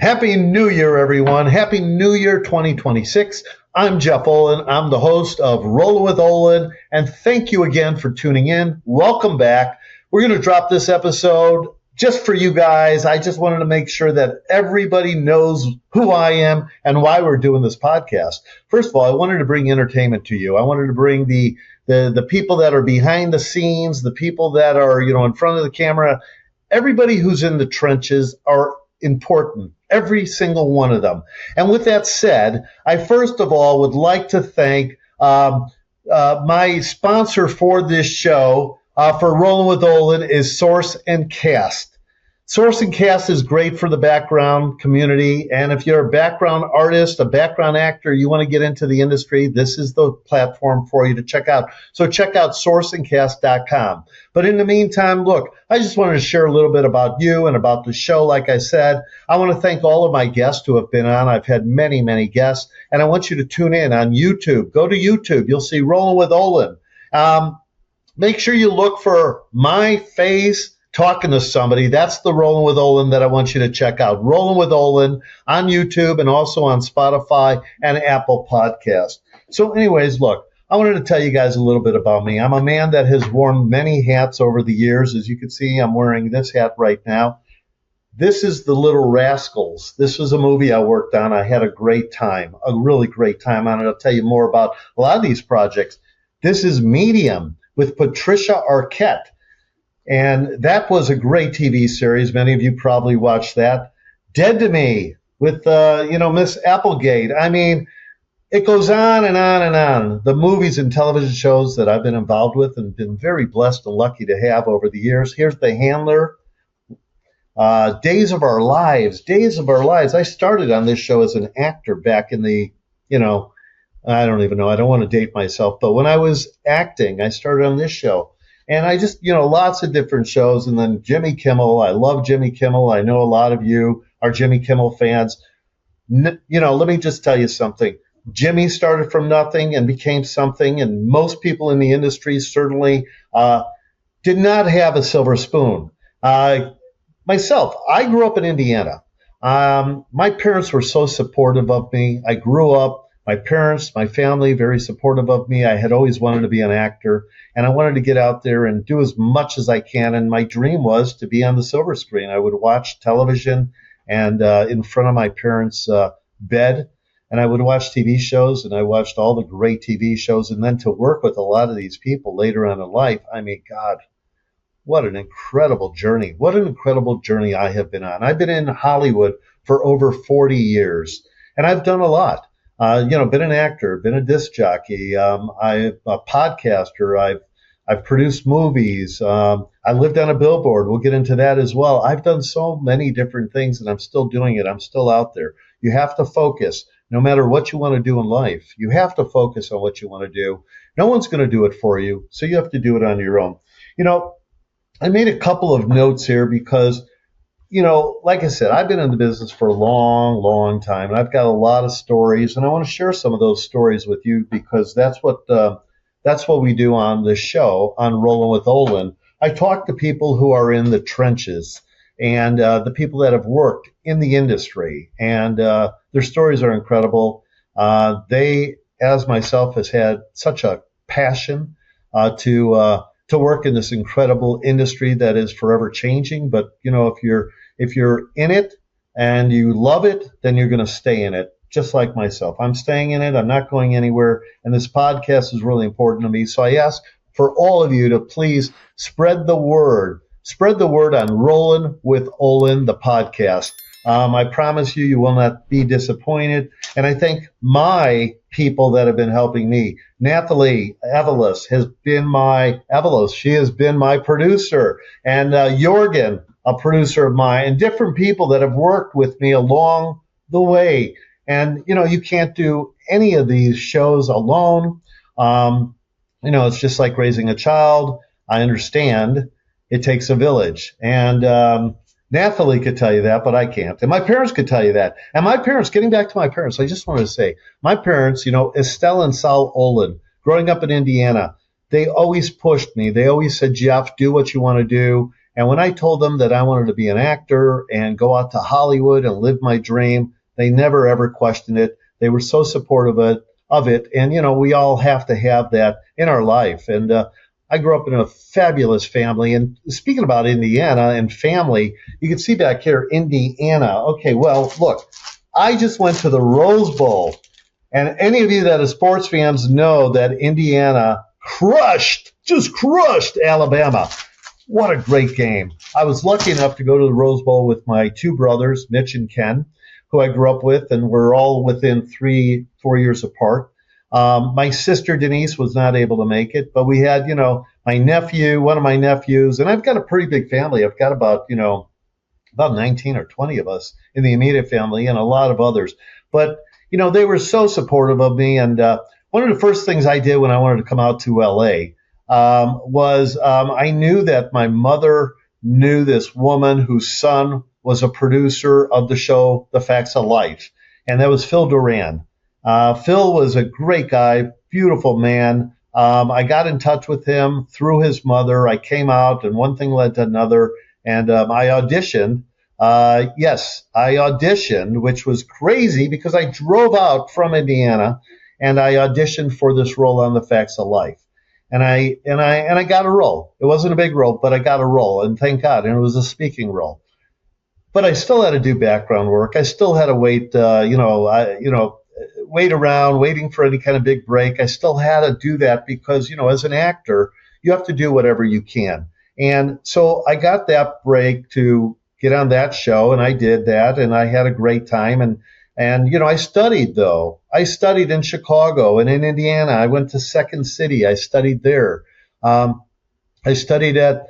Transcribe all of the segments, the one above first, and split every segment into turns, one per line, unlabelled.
Happy New Year, everyone. Happy New Year 2026. I'm Jeff Olan. I'm the host of Rollin with Olan, and thank you again for tuning in. Welcome back. We're going to drop this episode just for you guys. I just wanted to make sure that everybody knows who I am and why we're doing this podcast. First of all, I wanted to bring entertainment to you. I wanted to bring the people that are behind the scenes, the people that are, in front of the camera. Everybody who's in the trenches are important, every single one of them. And with that said, I first of all would like to thank my sponsor for this show, for Rollin with Olan, is Source and Cast. Source and Cast is great for the background community, and if you're a background artist, a background actor, you want to get into the industry, this is the platform for you to check out. So check out sourceandcast.com. But in the meantime, look, I just wanted to share a little bit about you and about the show. Like I said, I want to thank all of my guests who have been on. I've had many, many guests, and I want you to tune in on YouTube. Go to YouTube. You'll see Rollin with Olan. Make sure you look for my face talking to somebody. That's the Rollin with Olan that I want you to check out. Rollin with Olan on YouTube and also on Spotify and Apple Podcasts. So anyways, look, I wanted to tell you guys a little bit about me. I'm a man that has worn many hats over the years. As you can see, I'm wearing this hat right now. This is The Little Rascals. This was a movie I worked on. I had a great time, a really great time on it. I'll tell you more about a lot of these projects. This is Medium with Patricia Arquette. And that was a great TV series. Many of you probably watched that. Dead to Me with, Miss Applegate. I mean, it goes on and on and on. The movies and television shows that I've been involved with and been very blessed and lucky to have over the years. Here's The Handler. Days of Our Lives. Days of Our Lives. I started on this show as an actor back in the, I don't even know. I don't want to date myself. But when I was acting, I started on this show. And I just, lots of different shows. And then Jimmy Kimmel. I love Jimmy Kimmel. I know a lot of you are Jimmy Kimmel fans. Let me just tell you something. Jimmy started from nothing and became something. And most people in the industry certainly did not have a silver spoon. Myself, I grew up in Indiana. My parents were so supportive of me. I grew up. My parents, my family, very supportive of me. I had always wanted to be an actor, and I wanted to get out there and do as much as I can. And my dream was to be on the silver screen. I would watch television and in front of my parents' bed, and I would watch TV shows, and I watched all the great TV shows. And then to work with a lot of these people later on in life, I mean, God, what an incredible journey. What an incredible journey I have been on. I've been in Hollywood for over 40 years, and I've done a lot. Been an actor, been a disc jockey. I'm a podcaster. I've produced movies. I lived on a billboard. We'll get into that as well. I've done so many different things, and I'm still doing it. I'm still out there. You have to focus. No matter what you want to do in life, you have to focus on what you want to do. No one's going to do it for you, so you have to do it on your own. I made a couple of notes here because like I said, I've been in the business for a long, long time, and I've got a lot of stories, and I want to share some of those stories with you because that's what we do on this show, on Rollin with Olan. I talk to people who are in the trenches and the people that have worked in the industry, and their stories are incredible. They, as myself, has had such a passion to work in this incredible industry that is forever changing. But, if you're in it and you love it, then you're going to stay in it, just like myself. I'm staying in it. I'm not going anywhere. And this podcast is really important to me. So I ask for all of you to please spread the word. Spread the word on Rollin with Olan, the podcast. I promise you will not be disappointed. And I thank my people that have been helping me. Nathalie Avalos, she has been my producer. And Jorgen, a producer of mine, and different people that have worked with me along the way. And, you can't do any of these shows alone. It's just like raising a child. I understand it takes a village. And Nathalie could tell you that, but I can't. And my parents could tell you that. And my parents, getting back to my parents, I just wanted to say, my parents, Estelle and Sal Olan, growing up in Indiana, they always pushed me. They always said, Jeff, do what you want to do. And when I told them that I wanted to be an actor and go out to Hollywood and live my dream, they never ever questioned it. They were so supportive of it. And, we all have to have that in our life. And I grew up in a fabulous family. And speaking about Indiana and family, you can see back here, Indiana. Okay, well, look, I just went to the Rose Bowl. And any of you that are sports fans know that Indiana just crushed Alabama. What a great game. I was lucky enough to go to the Rose Bowl with my two brothers, Mitch and Ken, who I grew up with, and we're all within 3-4 years apart. My sister Denise was not able to make it, but we had, my nephew, one of my nephews, and I've got a pretty big family. I've got about 19 or 20 of us in the immediate family and a lot of others. But, they were so supportive of me. And one of the first things I did when I wanted to come out to LA was I knew that my mother knew this woman whose son was a producer of the show The Facts of Life, and that was Phil Duran. Phil was a great guy, beautiful man. I got in touch with him through his mother. I came out, and one thing led to another, and I auditioned. Yes, I auditioned, which was crazy because I drove out from Indiana, and I auditioned for this role on The Facts of Life. And I got a role. It wasn't a big role, but I got a role, and thank God, and it was a speaking role. But I still had to do background work. I still had to wait, wait around, waiting for any kind of big break. I still had to do that because, as an actor, you have to do whatever you can. And so I got that break to get on that show, and I did that, and I had a great time. And I studied, though. I studied in Chicago and in Indiana. I went to Second City. I studied there. I studied at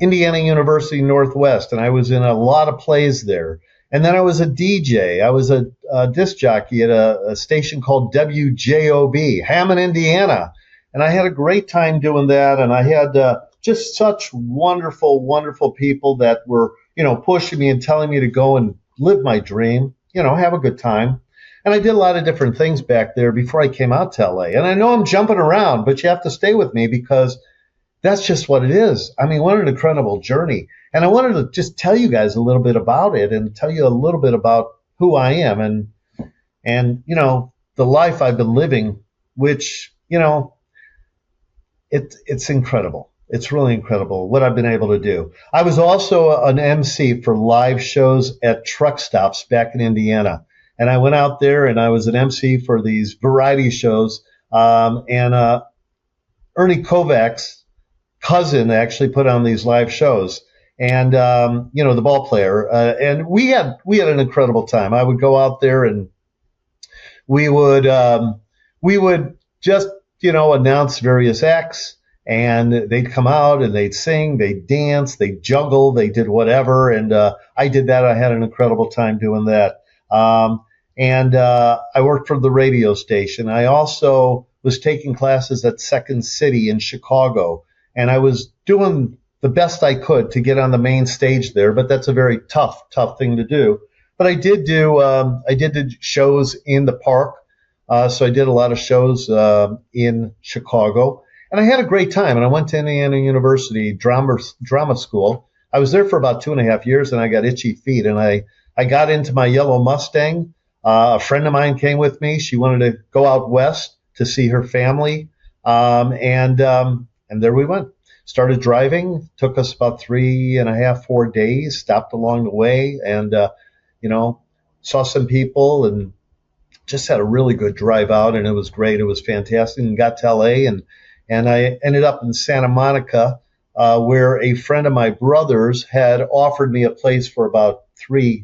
Indiana University Northwest, and I was in a lot of plays there. And then I was a DJ. I was a disc jockey at a station called WJOB, Hammond, Indiana. And I had a great time doing that. And I had just such wonderful, wonderful people that were, pushing me and telling me to go and live my dream, have a good time. And I did a lot of different things back there before I came out to LA. And I know I'm jumping around, but you have to stay with me because that's just what it is. I mean, what an incredible journey. And I wanted to just tell you guys a little bit about it and tell you a little bit about who I am and the life I've been living, which, it's incredible. It's really incredible what I've been able to do. I was also an MC for live shows at truck stops back in Indiana. And I went out there and I was an MC for these variety shows. And Ernie Kovac's cousin actually put on these live shows. And, the ball player. And we had an incredible time. I would go out there and we would just, announce various acts. And they'd come out and they'd sing, they'd dance, they'd juggle, they did whatever. And I did that. I had an incredible time doing that. And I worked for the radio station. I also was taking classes at Second City in Chicago. And I was doing the best I could to get on the main stage there. But that's a very tough thing to do. But I did do shows in the park. So I did a lot of shows in Chicago. And I had a great time, and I went to Indiana University drama school. I was there for about 2.5 years, and I got itchy feet, and I got into my yellow Mustang. A friend of mine came with me. She wanted to go out west to see her family, and there we went. Started driving. Took us about 3.5, 4 days. Stopped along the way, and saw some people, and just had a really good drive out, and it was great. It was fantastic, and got to LA, and I ended up in Santa Monica, where a friend of my brother's had offered me a place for about 4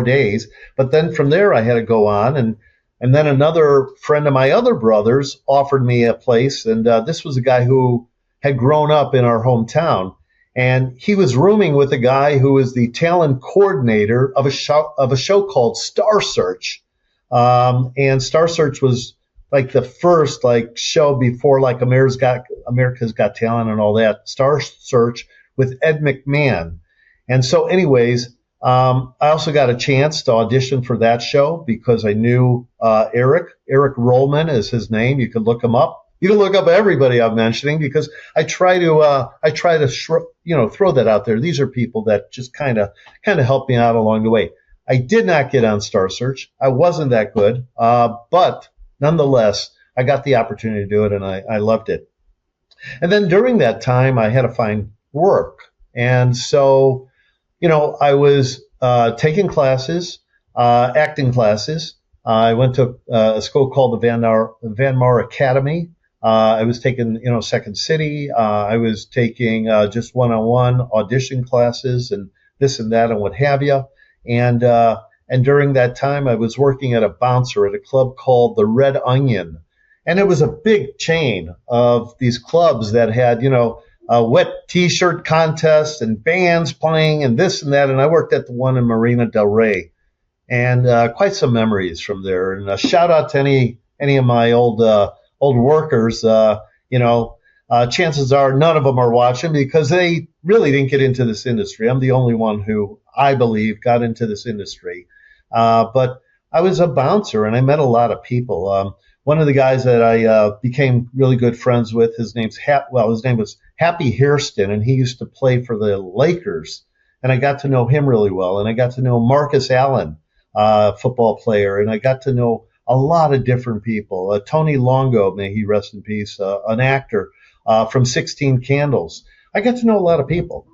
days. But then from there, I had to go on. And then another friend of my other brother's offered me a place. And this was a guy who had grown up in our hometown. And he was rooming with a guy who was the talent coordinator of a show called Star Search. And Star Search was like the first show before America's Got Talent and all that. Star Search with Ed McMahon. And so anyways, I also got a chance to audition for that show because I knew Eric Rollin is his name. You could look him up. You can look up everybody I'm mentioning because I try to throw that out there. These are people that just kind of help me out along the way. I did not get on Star Search. I wasn't that good, but nonetheless, I got the opportunity to do it, and I loved it. And then during that time, I had to find work, and so I was taking classes, acting classes. I went to a school called the Van Mar Academy. I was taking, Second City. I was taking just one-on-one audition classes and this and that and what have you. And during that time, I was working at a bouncer at a club called the Red Onion, and it was a big chain of these clubs that had, wet T-shirt contests and bands playing and this and that. And I worked at the one in Marina Del Rey, and quite some memories from there. And a shout out to any of my old workers. Chances are none of them are watching because they really didn't get into this industry. I'm the only one who I believe got into this industry. But I was a bouncer and I met a lot of people. One of the guys that I became really good friends with, his name was Happy Hairston, and he used to play for the Lakers. And I got to know him really well. And I got to know Marcus Allen, football player, and I got to know a lot of different people. Tony Longo, may he rest in peace, an actor from 16 Candles. I got to know a lot of people.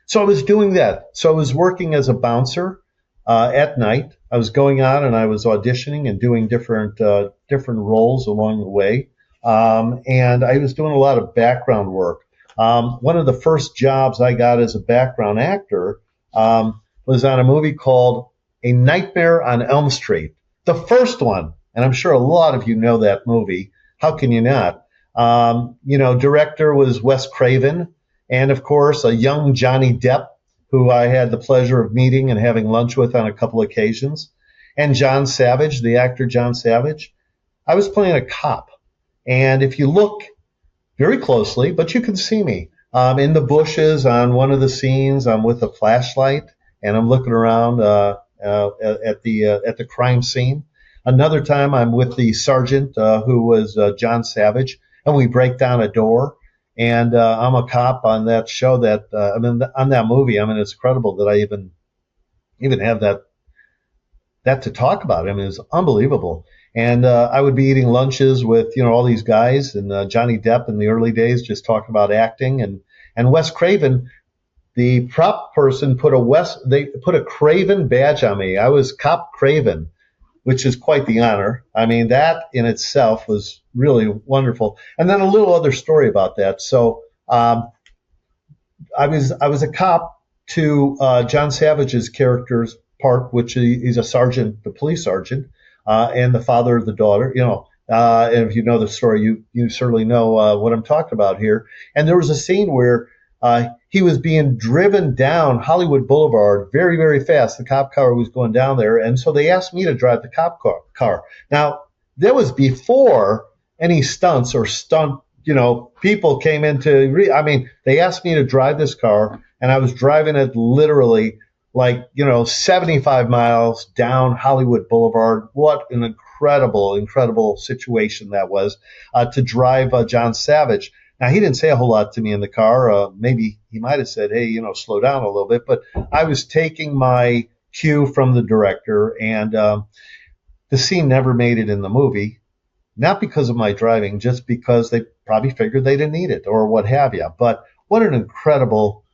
So I was doing that. So I was working as a bouncer at night. I was going on and I was auditioning and doing different roles along the way. And I was doing a lot of background work. One of the first jobs I got as a background actor was on a movie called A Nightmare on Elm Street. The first one, and I'm sure a lot of you know that movie. How can you not? Director was Wes Craven, and of course, a young Johnny Depp, who I had the pleasure of meeting and having lunch with on a couple occasions, and John Savage, the actor John Savage. I was playing a cop, and if you look very closely, but you can see me in the bushes on one of the scenes. I'm with a flashlight, and I'm looking around at the crime scene. Another time, I'm with the sergeant who was John Savage, and we break down a door. And I'm a cop on that show on that movie. I mean, it's incredible that I even have that to talk about. I mean, it's unbelievable. And I would be eating lunches with, all these guys, and Johnny Depp in the early days just talking about acting, and Wes Craven, the prop person they put a Craven badge on me. I was Cop Craven, which is quite the honor. I mean, that in itself was really wonderful. And then a little other story about that. So I was a cop to John Savage's character's part, which he's a sergeant, the police sergeant, and the father of the daughter. And if you know the story, you certainly know what I'm talking about here. And there was a scene where he was being driven down Hollywood Boulevard very, very fast. The cop car was going down there. And so they asked me to drive the cop car. Now, that was before any stunts or stunt, people came into, they asked me to drive this car, and I was driving it literally 75 miles down Hollywood Boulevard. What an incredible, incredible situation that was to drive John Savage. Now, he didn't say a whole lot to me in the car. Maybe he might have said, hey, slow down a little bit. But I was taking my cue from the director, and the scene never made it in the movie, not because of my driving, just because they probably figured they didn't need it or what have you. But what an incredible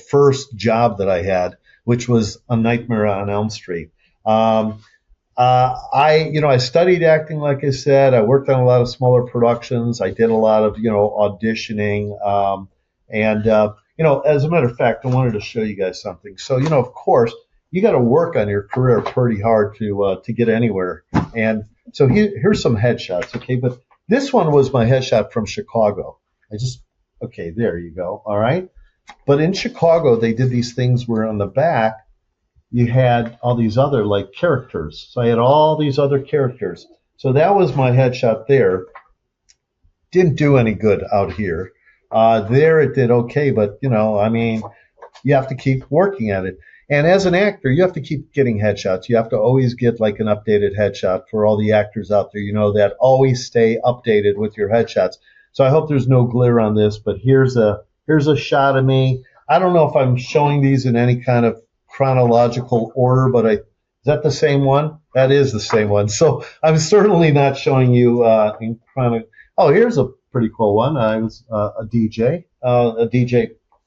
first job that I had, which was A Nightmare on Elm Street. I studied acting, like I said. I worked on a lot of smaller productions. I did a lot of, auditioning. As a matter of fact, I wanted to show you guys something. So, of course, you got to work on your career pretty hard to get anywhere. And so here's some headshots, okay? But this one was my headshot from Chicago. Okay, there you go. All right. But in Chicago, they did these things where on the back, you had all these other characters. So I had all these other characters. So that was my headshot there. Didn't do any good out here. There it did okay, but you have to keep working at it. And as an actor, you have to keep getting headshots. You have to always get like an updated headshot for all the actors out there. You know that always stay updated with your headshots. So I hope there's no glare on this, but here's a shot of me. I don't know if I'm showing these in any kind of chronological order, but is that the same one? That is the same one. So I'm certainly not showing you in chronological. Oh, here's a pretty cool one. I was a DJ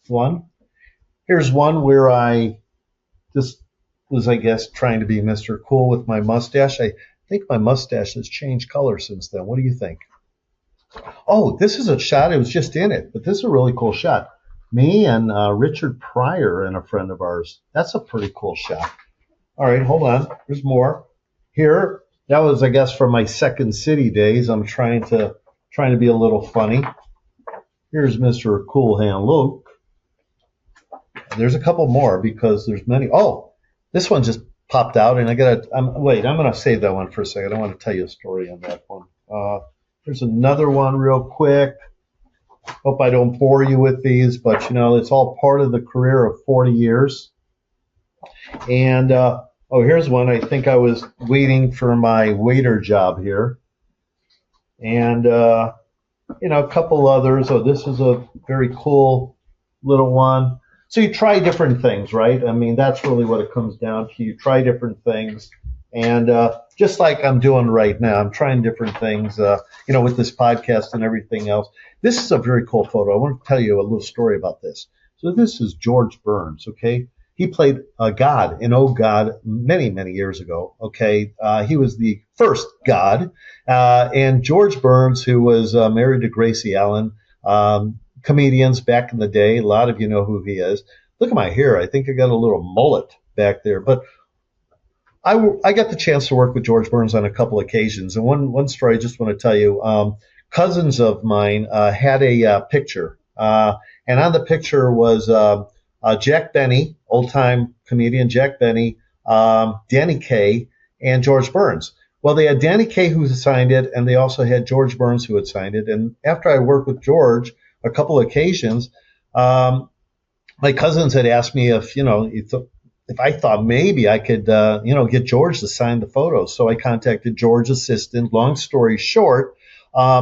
one. Here's one where I just was, I guess, trying to be Mr. Cool with my mustache. I think my mustache has changed color since then. What do you think? Oh, this is a shot. It was just in it, but this is a really cool shot. Me and Richard Pryor and a friend of ours. That's a pretty cool shot. All right, hold on. There's more. Here, that was, I guess, from my Second City days. I'm trying to be a little funny. Here's Mr. Cool Hand Luke. There's a couple more because there's many. Oh, this one just popped out, and I'm going to save that one for a second. I want to tell you a story on that one. There's another one real quick. Hope I don't bore you with these, but it's all part of the career of 40 years. And here's one. I think I was waiting for my waiter job here, and a couple others. Oh, this is a very cool little one. So you try different things, right? I mean, that's really what it comes down to. You try different things. And just like I'm doing right now, I'm trying different things, with this podcast and everything else. This is a very cool photo. I want to tell you a little story about this. So this is George Burns, okay? He played God in Oh God many, many years ago, okay? He was the first God. And George Burns, who was married to Gracie Allen, comedians back in the day. A lot of you know who he is. Look at my hair. I think I got a little mullet back there. But I got the chance to work with George Burns on a couple occasions. And one story I just want to tell you, cousins of mine had a picture. And on the picture was Jack Benny, old-time comedian Jack Benny, Danny Kaye, and George Burns. Well, they had Danny Kaye who signed it, and they also had George Burns who had signed it. And after I worked with George a couple of occasions, my cousins had asked me if I thought maybe I could, get George to sign the photos. So I contacted George's assistant. Long story short,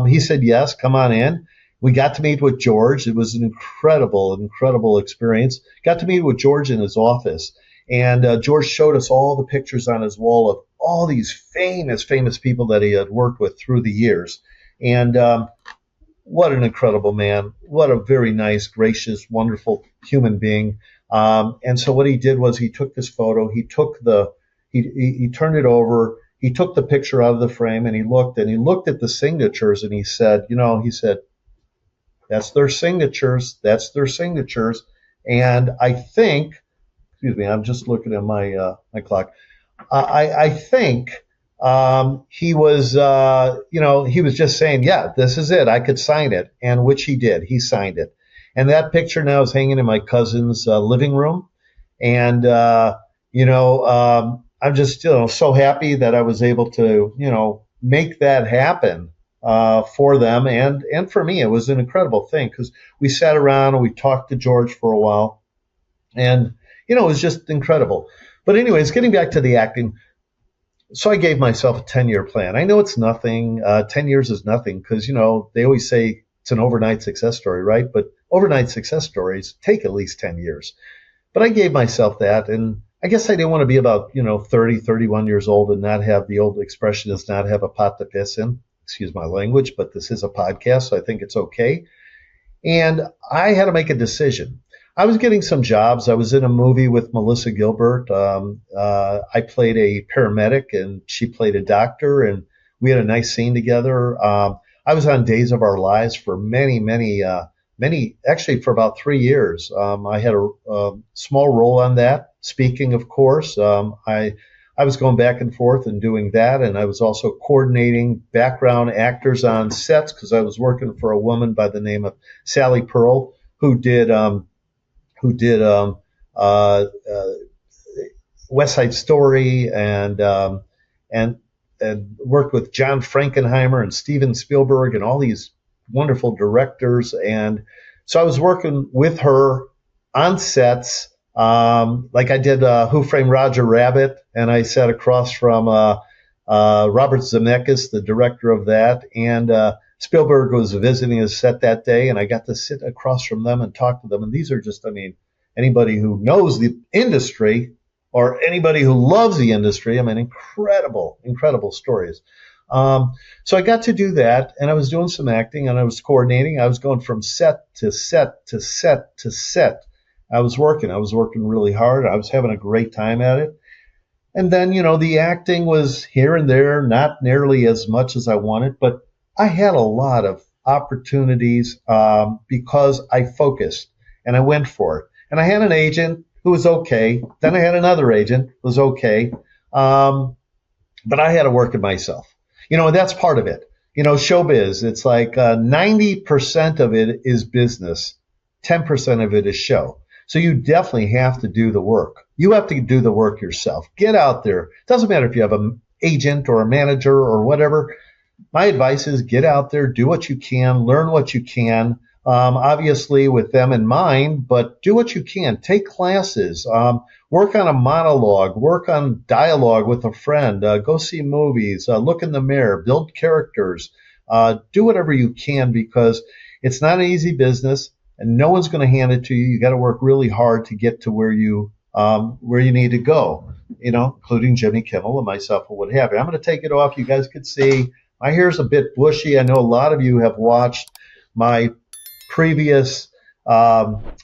he said, yes, come on in. We got to meet with George. It was an incredible experience. Got to meet with George in his office. And George showed us all the pictures on his wall of all these famous people that he had worked with through the years. And what an incredible man. What a very nice, gracious, wonderful human being. And so what he did was he took this photo, he turned it over, he took the picture out of the frame, and he looked at the signatures, and he said, that's their signatures. And I think, excuse me, I'm just looking at my clock. I think he was, he was just saying, yeah, this is it. I could sign it, and which he did. He signed it. And that picture now is hanging in my cousin's living room. And, I'm just so happy that I was able to, make that happen for them. And for me, it was an incredible thing because we sat around and we talked to George for a while. And, it was just incredible. But anyways, getting back to the acting. So I gave myself a 10-year plan. I know it's nothing. 10 years is nothing because, they always say it's an overnight success story, right? But overnight success stories take at least 10 years. But I gave myself that. And I guess I didn't want to be about, 30, 31 years old and not have the old expression is not have a pot to piss in. Excuse my language, but this is a podcast, so I think it's okay. And I had to make a decision. I was getting some jobs. I was in a movie with Melissa Gilbert. I played a paramedic and she played a doctor, and we had a nice scene together. I was on Days of Our Lives for many, actually for about 3 years. I had a small role on that. Speaking, of course, I was going back and forth and doing that, and I was also coordinating background actors on sets because I was working for a woman by the name of Sally Pearl who did West Side Story and worked with John Frankenheimer and Steven Spielberg and all these wonderful directors. And so I was working with her on sets Like I did Who Framed Roger Rabbit, and I sat across from Robert Zemeckis, the director of that, and Spielberg was visiting his set that day, and I got to sit across from them and talk to them. And these are just, I mean, anybody who knows the industry or anybody who loves the industry, I mean, incredible, incredible stories. So I got to do that, and I was doing some acting, and I was coordinating. I was going from set to set to set to set. I was working really hard. I was having a great time at it. And then, the acting was here and there, not nearly as much as I wanted, but I had a lot of opportunities because I focused and I went for it. And I had an agent who was okay. Then I had another agent who was okay. But I had to work it myself. And that's part of it. Showbiz, it's like 90% of it is business, 10% of it is show. So you definitely have to do the work. You have to do the work yourself. Get out there. It doesn't matter if you have an agent or a manager or whatever. My advice is get out there, do what you can, learn what you can, obviously with them in mind, but do what you can. Take classes, work on a monologue, work on dialogue with a friend, go see movies, look in the mirror, build characters, do whatever you can because it's not an easy business. And no one's going to hand it to you. You got to work really hard to get to where you need to go, including Jimmy Kimmel and myself and what have you. I'm going to take it off. You guys could see my hair's a bit bushy. I know a lot of you have watched my previous episodes.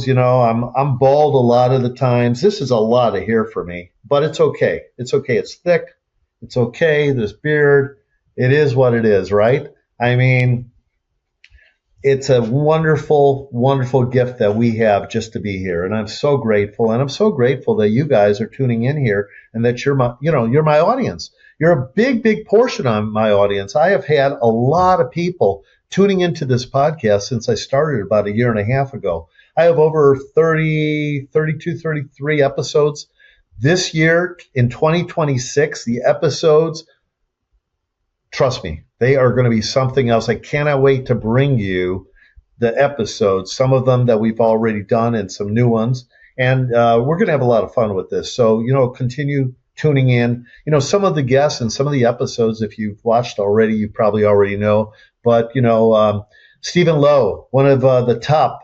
I'm bald a lot of the times. This is a lot of hair for me, but it's okay. It's okay. It's thick. It's okay. This beard. It is what it is, right? I mean, it's a wonderful, wonderful gift that we have just to be here. And I'm so grateful. And I'm so grateful that you guys are tuning in here and that you're my audience. You're a big, big portion of my audience. I have had a lot of people tuning into this podcast since I started about a year and a half ago. I have over 30, 32, 33 episodes. This year in 2026, the episodes, trust me, they are going to be something else. I cannot wait to bring you the episodes, some of them that we've already done and some new ones. And we're going to have a lot of fun with this. So, continue tuning in. Some of the guests and some of the episodes, if you've watched already, you probably already know. But, Stephen Lowe, one of the top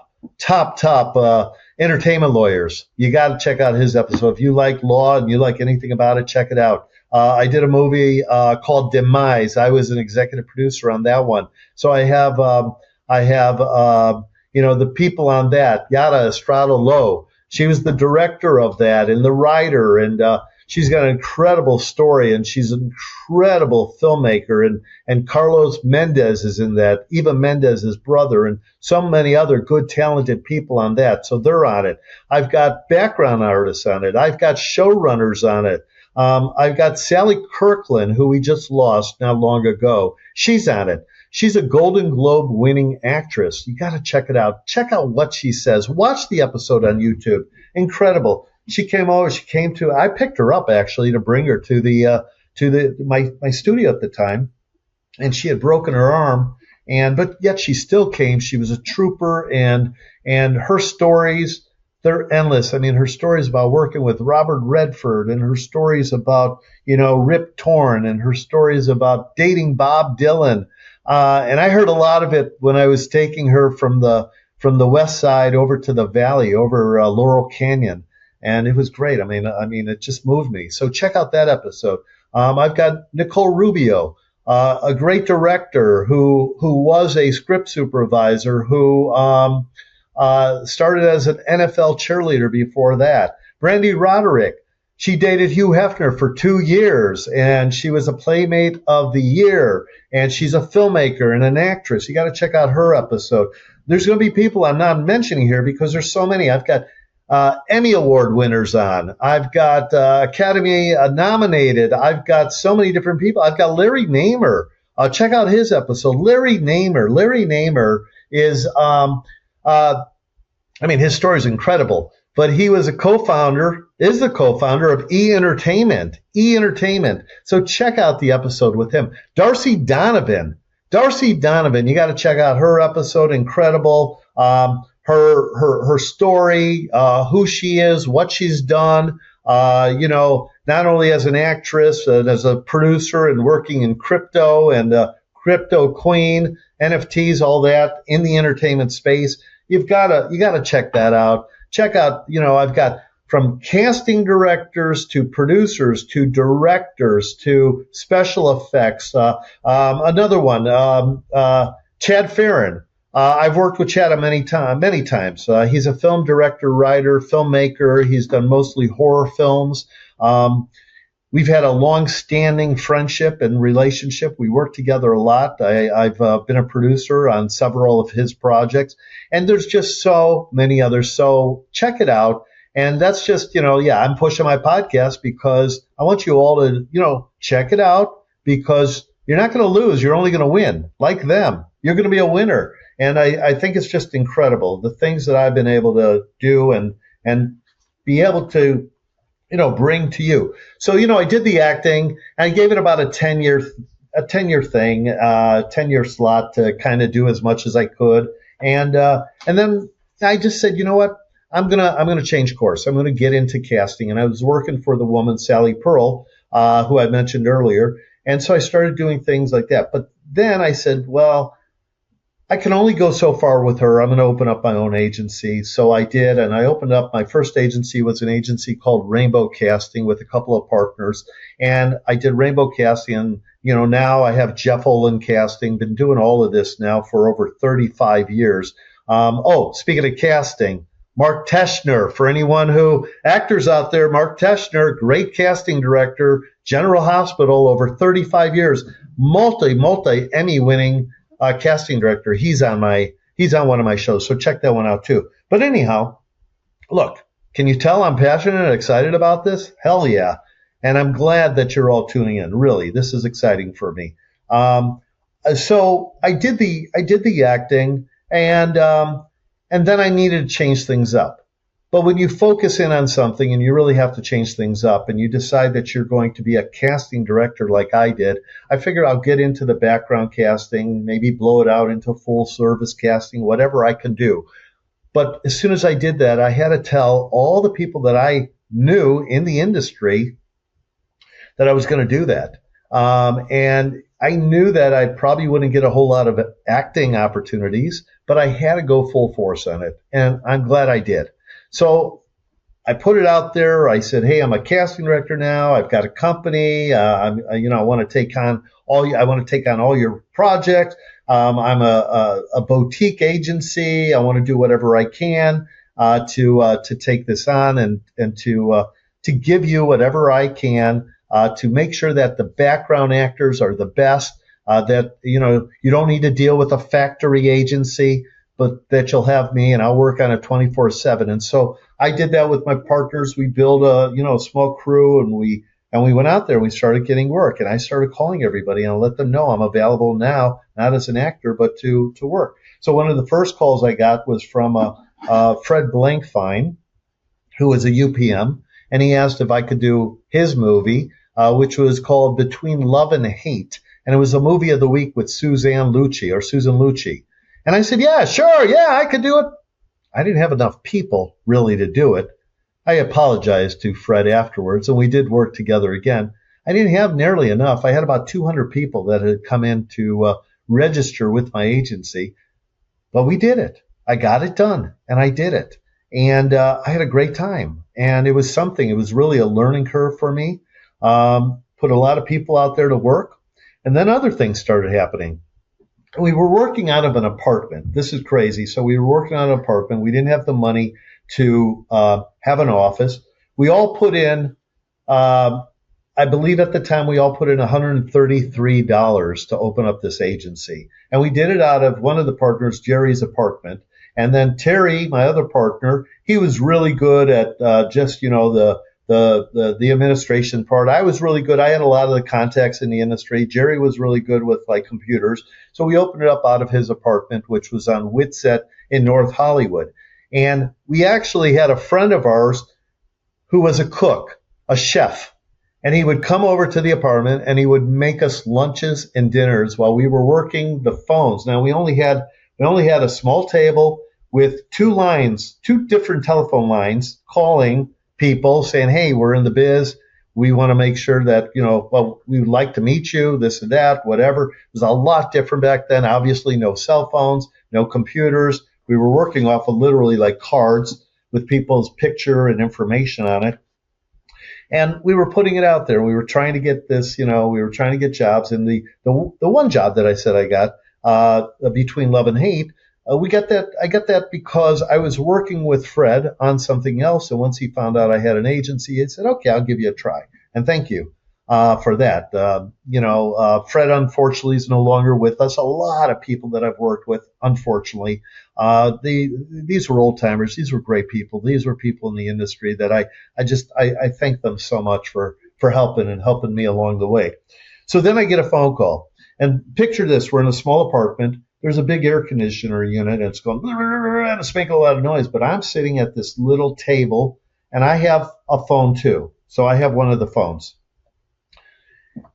entertainment lawyers. You got to check out his episode. If you like law and you like anything about it, check it out. I did a movie called Demise. I was an executive producer on that one. So I have the people on that. Yada Estrada Lowe. She was the director of that and the writer, and she's got an incredible story, and she's an incredible filmmaker. And Carlos Mendez is in that. Eva Mendez, his brother, and so many other good, talented people on that. So they're on it. I've got background artists on it. I've got showrunners on it. I've got Sally Kirkland, who we just lost not long ago. She's on it. She's a Golden Globe winning actress. You got to check it out. Check out what she says. Watch the episode on YouTube. Incredible. She came over. I picked her up actually to bring her to my studio at the time, and she had broken her arm, but yet she still came. She was a trooper, and her stories, they're endless. I mean, her stories about working with Robert Redford, and her stories about, Rip Torn, and her stories about dating Bob Dylan. And I heard a lot of it when I was taking her from the west side over to the valley, over Laurel Canyon. And it was great. I mean, it just moved me. So check out that episode. I've got Nicole Rubio, a great director who was a script supervisor, who started as an NFL cheerleader before that. Brandy Roderick, she dated Hugh Hefner for 2 years, and she was a Playmate of the Year, and she's a filmmaker and an actress. You got to check out her episode. There's going to be people I'm not mentioning here because there's so many. I've got Emmy Award winners on. I've got Academy nominated. I've got so many different people. I've got Larry Namer. Check out his episode. Larry Namer. Larry Namer is, his story is incredible. But he was the co-founder of E! Entertainment. So check out the episode with him. Darcy Donovan, you got to check out her episode. Incredible. her story, who she is, what she's done. Not only as an actress, as a producer, and working in crypto and crypto queen, NFTs, all that in the entertainment space. You gotta check that out. Check out, I've got from casting directors to producers to directors to special effects. Another one, Chad Farron. I've worked with Chad many times. He's a film director, writer, filmmaker. He's done mostly horror films. We've had a long-standing friendship and relationship. We work together a lot. I've been a producer on several of his projects, and there's just so many others. So check it out. And that's just, I'm pushing my podcast because I want you all to, check it out, because you're not going to lose. You're only going to win. Like them, you're going to be a winner. And I think it's just incredible, the things that I've been able to do and be able to, bring to you. So, I did the acting. I gave it about a 10-year thing, 10-year slot to kind of do as much as I could. And then I just said, you know what? I'm gonna change course. I'm gonna get into casting. And I was working for the woman, Sally Pearl, who I mentioned earlier. And so I started doing things like that. But then I said, well, I can only go so far with her. I'm going to open up my own agency. So I did, and I opened up, my first agency was an agency called Rainbow Casting with a couple of partners. And I did Rainbow Casting, and, now I have Jeff Olan Casting, been doing all of this now for over 35 years. Speaking of casting, Mark Teschner, for anyone actors out there, Mark Teschner, great casting director, General Hospital, over 35 years, multi Emmy winning casting director. He's on one of my shows, so check that one out too. But anyhow, look, can you tell I'm passionate and excited about this? Hell yeah. And I'm glad that you're all tuning in. Really, this is exciting for me. So I did the acting, and then I needed to change things up. But when you focus in on something and you really have to change things up, and you decide that you're going to be a casting director like I did, I figured I'll get into the background casting, maybe blow it out into full service casting, whatever I can do. But as soon as I did that, I had to tell all the people that I knew in the industry that I was going to do that. And I knew that I probably wouldn't get a whole lot of acting opportunities, but I had to go full force on it. And I'm glad I did. So I put it out there. I said, hey, I'm a casting director now. I've got a company. I want to take on all your projects. I'm a boutique agency. I want to do whatever I can to take this on and to give you whatever I can to make sure that the background actors are the best. That you don't need to deal with a factory agency, but that you'll have me, and I'll work on it 24/7. And so I did that with my partners. We built a small crew, and we went out there. We started getting work, and I started calling everybody and I let them know I'm available now, not as an actor, but to work. So one of the first calls I got was from Fred Blankfein, who was a UPM, and he asked if I could do his movie, which was called Between Love and Hate, and it was a movie of the week with Susan Lucci. And I said, yeah, sure, yeah, I could do it. I didn't have enough people really to do it. I apologized to Fred afterwards, and we did work together again. I didn't have nearly enough. I had about 200 people that had come in to register with my agency, but we did it. I got it done, and I did it. And I had a great time, and it was something. It was really a learning curve for me. Put a lot of people out there to work, and then other things started happening. We were working out of an apartment. This is crazy. So we were working on an apartment. We didn't have the money to have an office. We all put in, I believe at the time, we all put in $133 to open up this agency. And we did it out of one of the partners, Jerry's apartment. And then Terry, my other partner, he was really good at the administration part. I was really good. I had a lot of the contacts in the industry. Jerry was really good with computers. So we opened it up out of his apartment, which was on Whitsett in North Hollywood. And we actually had a friend of ours who was a cook, a chef. And he would come over to the apartment and he would make us lunches and dinners while we were working the phones. Now we only had a small table. with two different telephone lines, calling people saying, hey, we're in the biz. We want to make sure that, well, we would like to meet you, this and that, whatever. It was a lot different back then. Obviously, no cell phones, no computers. We were working off of literally like cards with people's picture and information on it. And we were putting it out there. We were trying to get this, we were trying to get jobs. And the one job that I said I got, Between Love and Hate, I got that because I was working with Fred on something else. And once he found out I had an agency, he said, okay, I'll give you a try. And thank you for that. Fred, unfortunately, is no longer with us. A lot of people that I've worked with, unfortunately, these were old timers. These were great people. These were people in the industry that I thank them so much for helping me along the way. So then I get a phone call. And picture this, we're in a small apartment. There's a big air conditioner unit, and it's going, and it's making a lot of noise. But I'm sitting at this little table, and I have a phone too. So I have one of the phones.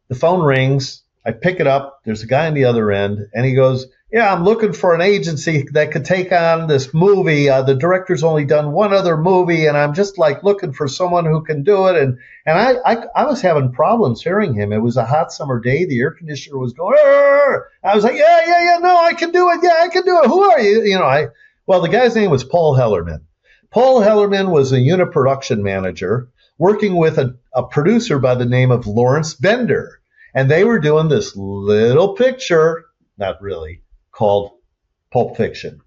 The phone rings. I pick it up. There's a guy on the other end, and he goes, yeah, I'm looking for an agency that could take on this movie. The director's only done one other movie, and I'm just like looking for someone who can do it. And I was having problems hearing him. It was a hot summer day. The air conditioner was going, arr! I was like, yeah, no, I can do it. Yeah, I can do it. Who are you? Well, the guy's name was Paul Hellerman. Paul Hellerman was a unit production manager working with a producer by the name of Lawrence Bender. And they were doing this little picture, not really, called Pulp Fiction.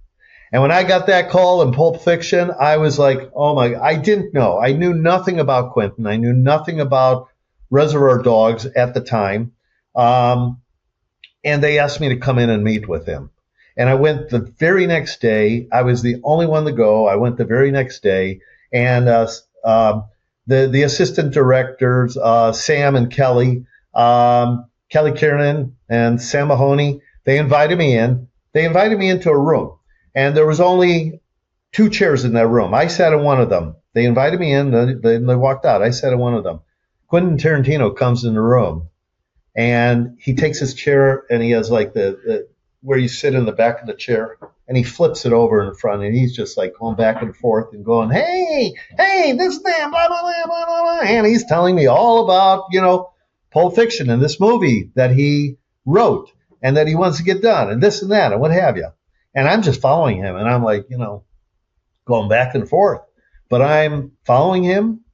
And when I got that call in Pulp Fiction, I was like, oh my, I didn't know. I knew nothing about Quentin. I knew nothing about Reservoir Dogs at the time. And they asked me to come in and meet with him. And I went the very next day. I was the only one to go. I went the very next day. And the assistant directors, Sam and Kelly, Kelly Kiernan and Sam Mahoney, they invited me in. They invited me into a room, and there was only 2 chairs in that room. I sat in one of them. They invited me in, then they walked out. I sat in one of them. Quentin Tarantino comes in the room, and he takes his chair, and he has like the where you sit in the back of the chair, and he flips it over in the front, and he's just like going back and forth and going, hey, this man, blah, blah, blah, blah, blah, and he's telling me all about, Pulp Fiction and this movie that he wrote and that he wants to get done and this and that and what have you. And I'm just following him, and I'm like, going back and forth. But I'm following him,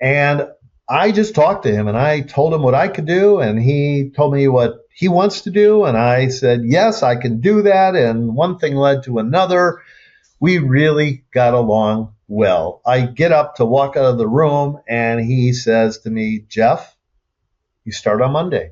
and I just talked to him, and I told him what I could do, and he told me what he wants to do, and I said, yes, I can do that, and one thing led to another. We really got along well. I get up to walk out of the room, and he says to me, Jeff, you start on Monday.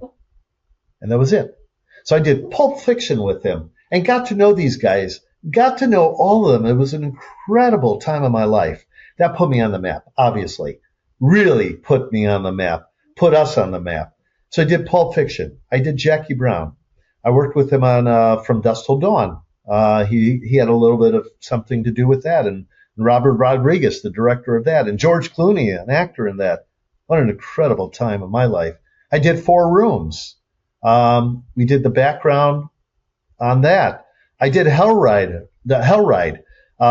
And that was it. So I did Pulp Fiction with him and got to know these guys, got to know all of them. It was an incredible time of my life. That put me on the map, obviously. Really put me on the map, put us on the map. So I did Pulp Fiction. I did Jackie Brown. I worked with him on From Dusk Till Dawn. He had a little bit of something to do with that. And Robert Rodriguez, the director of that. And George Clooney, an actor in that. What an incredible time of my life. I did 4 Rooms. We did the background on that. I did Hell Ride,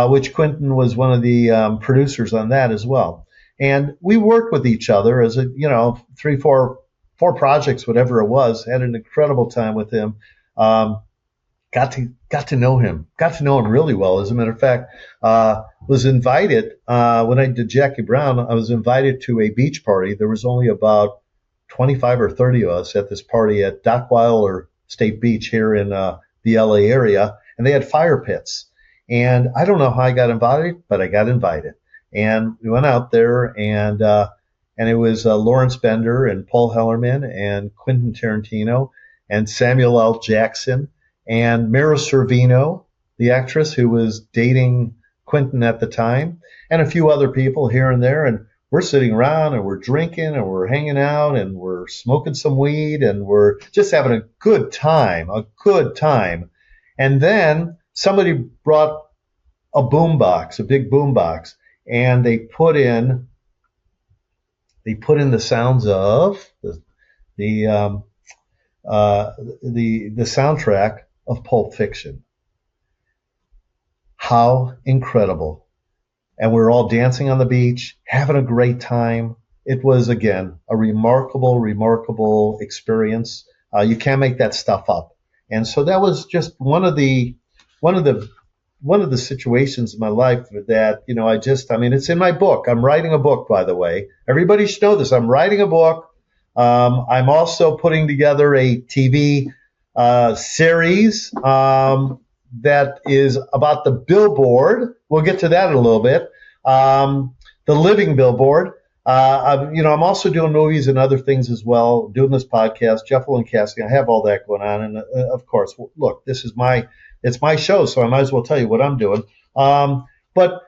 which Quentin was one of the producers on that as well. And we worked with each other as 3, 4 projects, whatever it was. Had an incredible time with him. Got to know him. Got to know him really well. As a matter of fact, was invited when I did Jackie Brown. I was invited to a beach party. There was only about 25 or 30 of us at this party at Dockweiler State Beach here in the LA area, and they had fire pits. And I don't know how I got invited, but I got invited. And we went out there, and it was Lawrence Bender and Paul Hellerman and Quentin Tarantino and Samuel L. Jackson and Mira Sorvino, the actress who was dating Quentin at the time, and a few other people here and there. And we're sitting around and we're drinking and we're hanging out and we're smoking some weed and we're just having a good time. And then somebody brought a big boombox, and they put in the sounds of the soundtrack of Pulp Fiction. How incredible. And we were all dancing on the beach, having a great time. It was, again, a remarkable, remarkable experience. You can't make that stuff up. And so that was just one of the one of the situations in my life that, I mean, it's in my book. I'm writing a book, by the way. Everybody should know this. I'm writing a book. I'm also putting together a TV series that is about the billboard. We'll get to that in a little bit. The living billboard. I'm also doing movies and other things as well, doing this podcast, Jeff Olan Casting. I have all that going on. And of course, look, it's my show, so I might as well tell you what I'm doing. But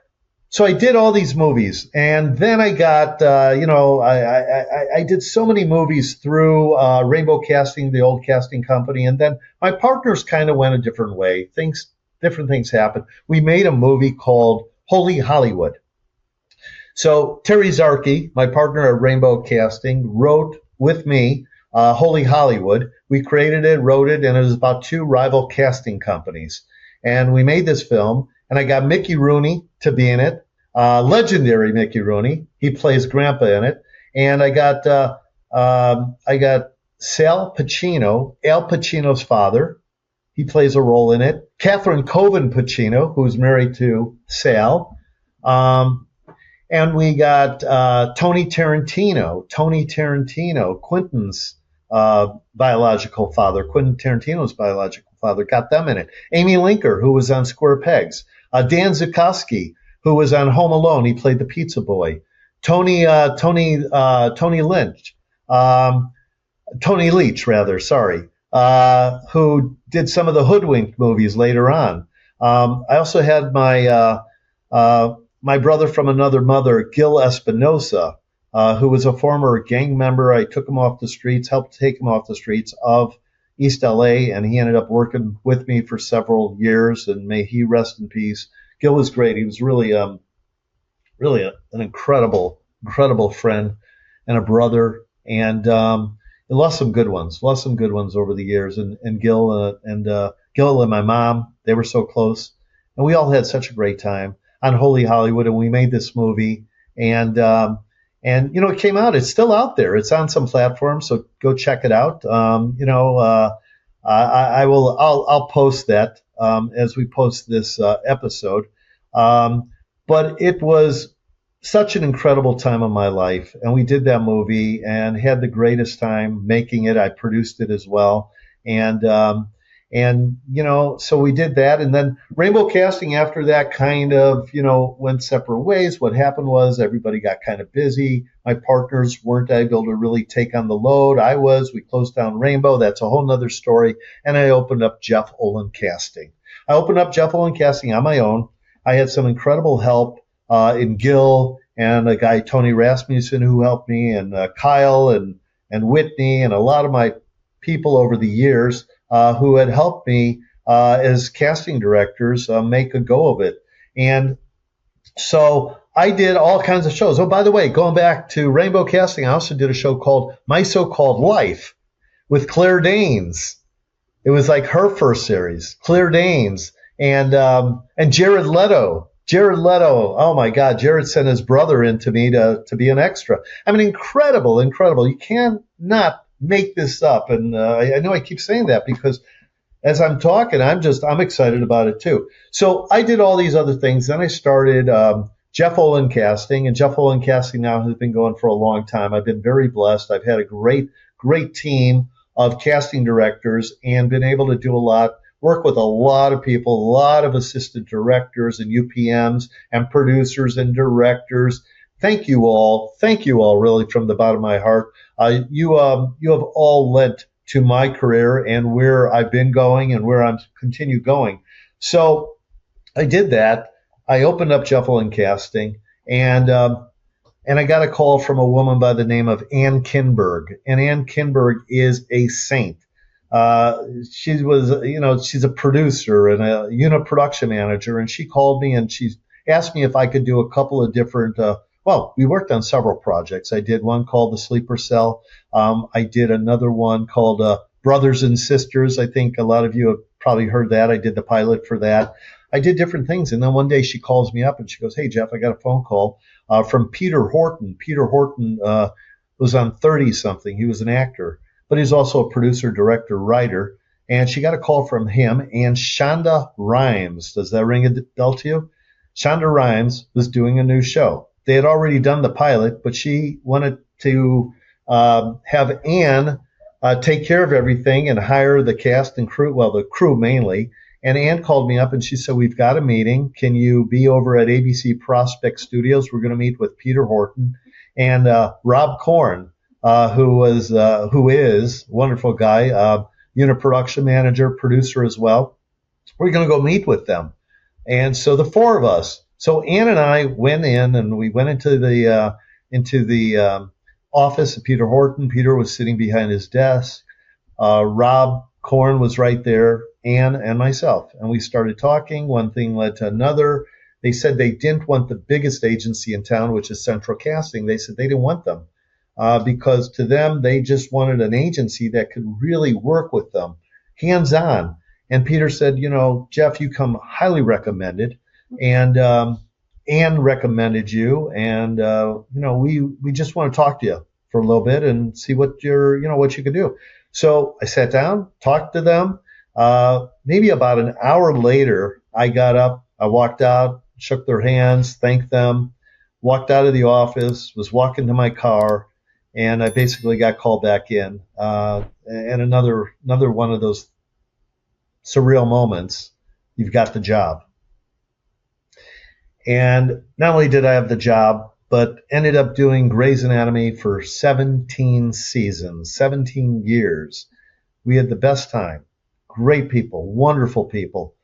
so I did all these movies, and then I got, I did so many movies through Rainbow Casting, the old casting company, and then my partners kind of went a different way. Different things happened. We made a movie called Holy Hollywood. So Terry Zarkey, my partner at Rainbow Casting, wrote with me Holy Hollywood. We created it, wrote it, and it was about two rival casting companies. And we made this film, and I got Mickey Rooney to be in it, legendary Mickey Rooney. He plays Grandpa in it. And I got Sal Pacino, Al Pacino's father. He plays a role in it. Catherine Coven Pacino, who's married to Sal. And we got Tony Tarantino, Quentin's biological father, Quentin Tarantino's biological father, got them in it. Amy Linker, who was on Square Pegs. Dan Zukoski, who was on Home Alone. He played the pizza boy. Tony Leach, who did some of the Hoodwinked movies later on. I also had my brother from another mother, Gil Espinosa, who was a former gang member. I took him off the streets, helped take him off the streets of East LA, and he ended up working with me for several years, and may he rest in peace. Gil was great. He was really an incredible friend and a brother, and lost some good ones over the years. And Gil and my mom, they were so close, and we all had such a great time on Holy Hollywood, and we made this movie, and it came out. It's still out there. It's on some platforms, so go check it out. I'll post that as we post this episode. But it was such an incredible time of my life, and we did that movie and had the greatest time making it. I produced it as well, and so we did that, and then Rainbow Casting after that kind of, went separate ways. What happened was everybody got kind of busy. My partners weren't able to really take on the load. We closed down Rainbow. That's a whole nother story. And I opened up Jeff Olan Casting. I opened up Jeff Olan Casting on my own. I had some incredible help in Gil and a guy, Tony Rasmussen, who helped me, and Kyle and Whitney, and a lot of my people over the years who had helped me as casting directors make a go of it. And so I did all kinds of shows. Oh, by the way, going back to Rainbow Casting, I also did a show called My So-Called Life with Claire Danes. It was like her first series, Claire Danes, and Jared Leto. Oh my God, Jared sent his brother in to me to be an extra. I mean, incredible. You cannot make this up. And I know I keep saying that because as I'm talking, I'm excited about it too. So I did all these other things. Then I started Jeff Olan Casting, and Jeff Olan Casting now has been going for a long time. I've been very blessed. I've had a great team of casting directors and been able to do a lot, work with a lot of people, a lot of assistant directors and UPMs and producers and directors. Thank you all really from the bottom of my heart. You have all led to my career and where I've been going and where I'm continue going. So I did that. I opened up Jeff Olan Casting, and I got a call from a woman by the name of Ann Kinberg, and Ann Kinberg is a saint. She's a producer and a unit production manager, and she called me and she asked me if I could do a couple of different. We worked on several projects. I did one called The Sleeper Cell. I did another one called Brothers and Sisters. I think a lot of you have probably heard that. I did the pilot for that. I did different things. And then one day she calls me up and she goes, "Hey, Jeff, I got a phone call from Peter Horton." Peter Horton was on 30 something. He was an actor, but he's also a producer, director, writer. And she got a call from him and Shonda Rhimes. Does that ring a bell to you? Shonda Rhimes was doing a new show. They had already done the pilot, but she wanted to have Ann take care of everything and hire the cast and crew, well, the crew mainly. And Ann called me up and she said, "We've got a meeting. Can you be over at ABC Prospect Studios? We're going to meet with Peter Horton and Rob Korn, who is a wonderful guy, unit production manager, producer as well. We're going to go meet with them." And so the four of us. So Ann and I went in and we went into the office of Peter Horton. Peter was sitting behind his desk. Rob Korn was right there, Ann and myself. And we started talking. One thing led to another. They said they didn't want the biggest agency in town, which is Central Casting. They said they didn't want them because to them, they just wanted an agency that could really work with them, hands-on. And Peter said, "Jeff, you come highly recommended. And Ann recommended you. And, we just want to talk to you for a little bit and see what what you can do." So I sat down, talked to them. Maybe about an hour later, I got up, I walked out, shook their hands, thanked them, walked out of the office, was walking to my car, and I basically got called back in. And another one of those surreal moments, you've got the job. And not only did I have the job, but ended up doing Grey's Anatomy for 17 seasons, 17 years. We had the best time. Great people, wonderful people.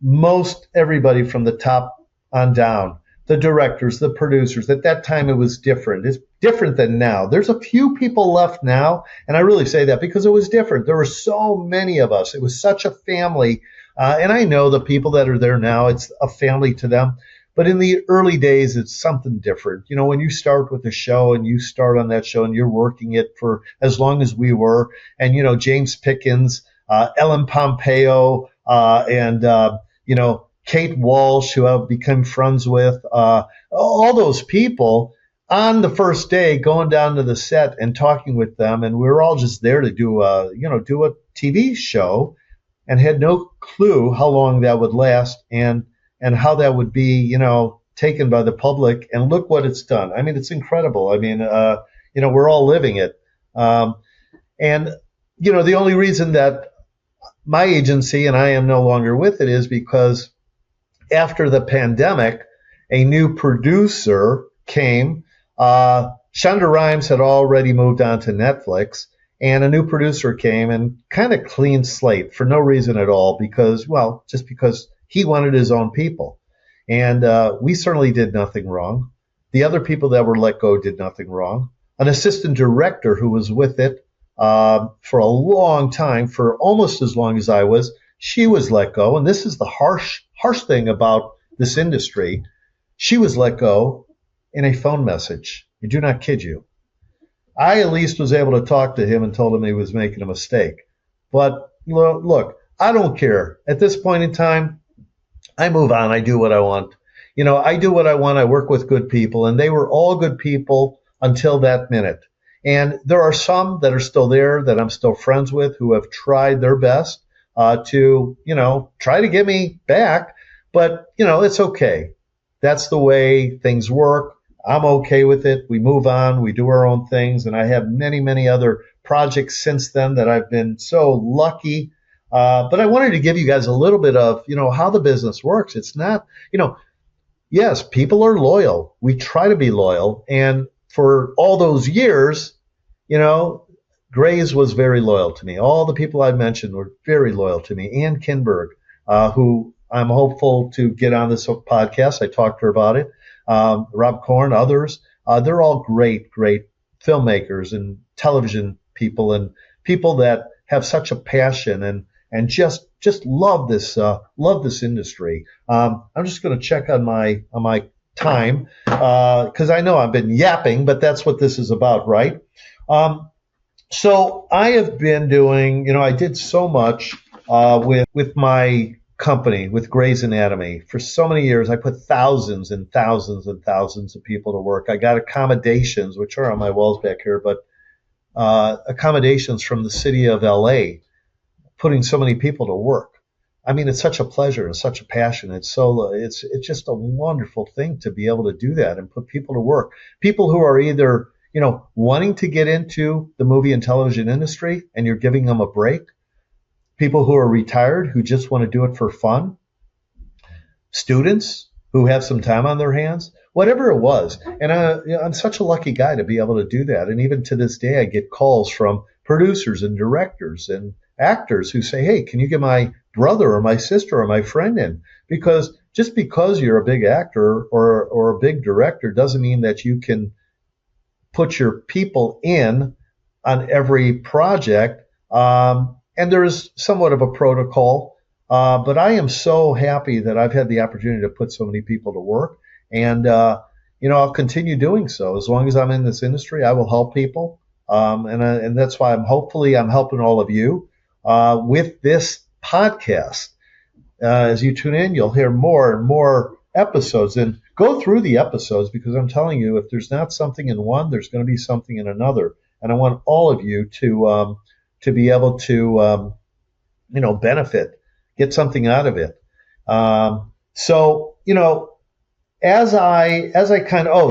Most everybody from the top on down, the directors, the producers. At that time, it was different. It's different than now. There's a few people left now, and I really say that because it was different. There were so many of us. It was such a family. And I know the people that are there now, it's a family to them. But in the early days, it's something different. When you start with a show and you start on that show and you're working it for as long as we were, and, James Pickens, Ellen Pompeo, and, Kate Walsh, who I've become friends with, all those people on the first day going down to the set and talking with them. And we were all just there to do a TV show and had no clue how long that would last and how that would be, taken by the public. And look what it's done. I mean, it's incredible. I mean, we're all living it. And the only reason that my agency and I am no longer with it is because after the pandemic, a new producer came. Shonda Rhimes had already moved on to Netflix. And a new producer came and kind of clean slate for no reason at all just because he wanted his own people. And we certainly did nothing wrong. The other people that were let go did nothing wrong. An assistant director who was with it for a long time, for almost as long as I was, she was let go. And this is the harsh thing about this industry. She was let go in a phone message. I do not kid you. I at least was able to talk to him and told him he was making a mistake. But look, I don't care. At this point in time, I move on. I do what I want. I do what I want. I work with good people, and they were all good people until that minute. And there are some that are still there that I'm still friends with who have tried their best to, try to get me back. But, it's okay. That's the way things work. I'm okay with it. We move on. We do our own things. And I have many, many other projects since then that I've been so lucky. But I wanted to give you guys a little bit of, how the business works. It's not, yes, people are loyal. We try to be loyal. And for all those years, Grey's was very loyal to me. All the people I mentioned were very loyal to me. Ann Kinberg, who I'm hopeful to get on this podcast. I talked to her about it. Rob Korn, others, they're all great, great filmmakers and television people and people that have such a passion and just love this industry. I'm just going to check on my time because I know I've been yapping, but that's what this is about, right? So I have been doing, I did so much with my company with Grey's Anatomy. For so many years, I put thousands and thousands and thousands of people to work. I got accommodations, which are on my walls back here, but accommodations from the city of LA, putting so many people to work. I mean, it's such a pleasure and such a passion. It's just a wonderful thing to be able to do that and put people to work. People who are either, wanting to get into the movie and television industry and you're giving them a break. People who are retired who just want to do it for fun. Students who have some time on their hands. Whatever it was. And I'm such a lucky guy to be able to do that. And even to this day, I get calls from producers and directors and actors who say, hey, can you get my brother or my sister or my friend in? Because just because you're a big actor or a big director doesn't mean that you can put your people in on every project. And there is somewhat of a protocol. But I am so happy that I've had the opportunity to put so many people to work. And, I'll continue doing so. As long as I'm in this industry, I will help people. And that's why I'm helping all of you with this podcast. As you tune in, you'll hear more and more episodes. And go through the episodes because I'm telling you, if there's not something in one, there's going to be something in another. And I want all of you to be able to, benefit, get something out of it. As I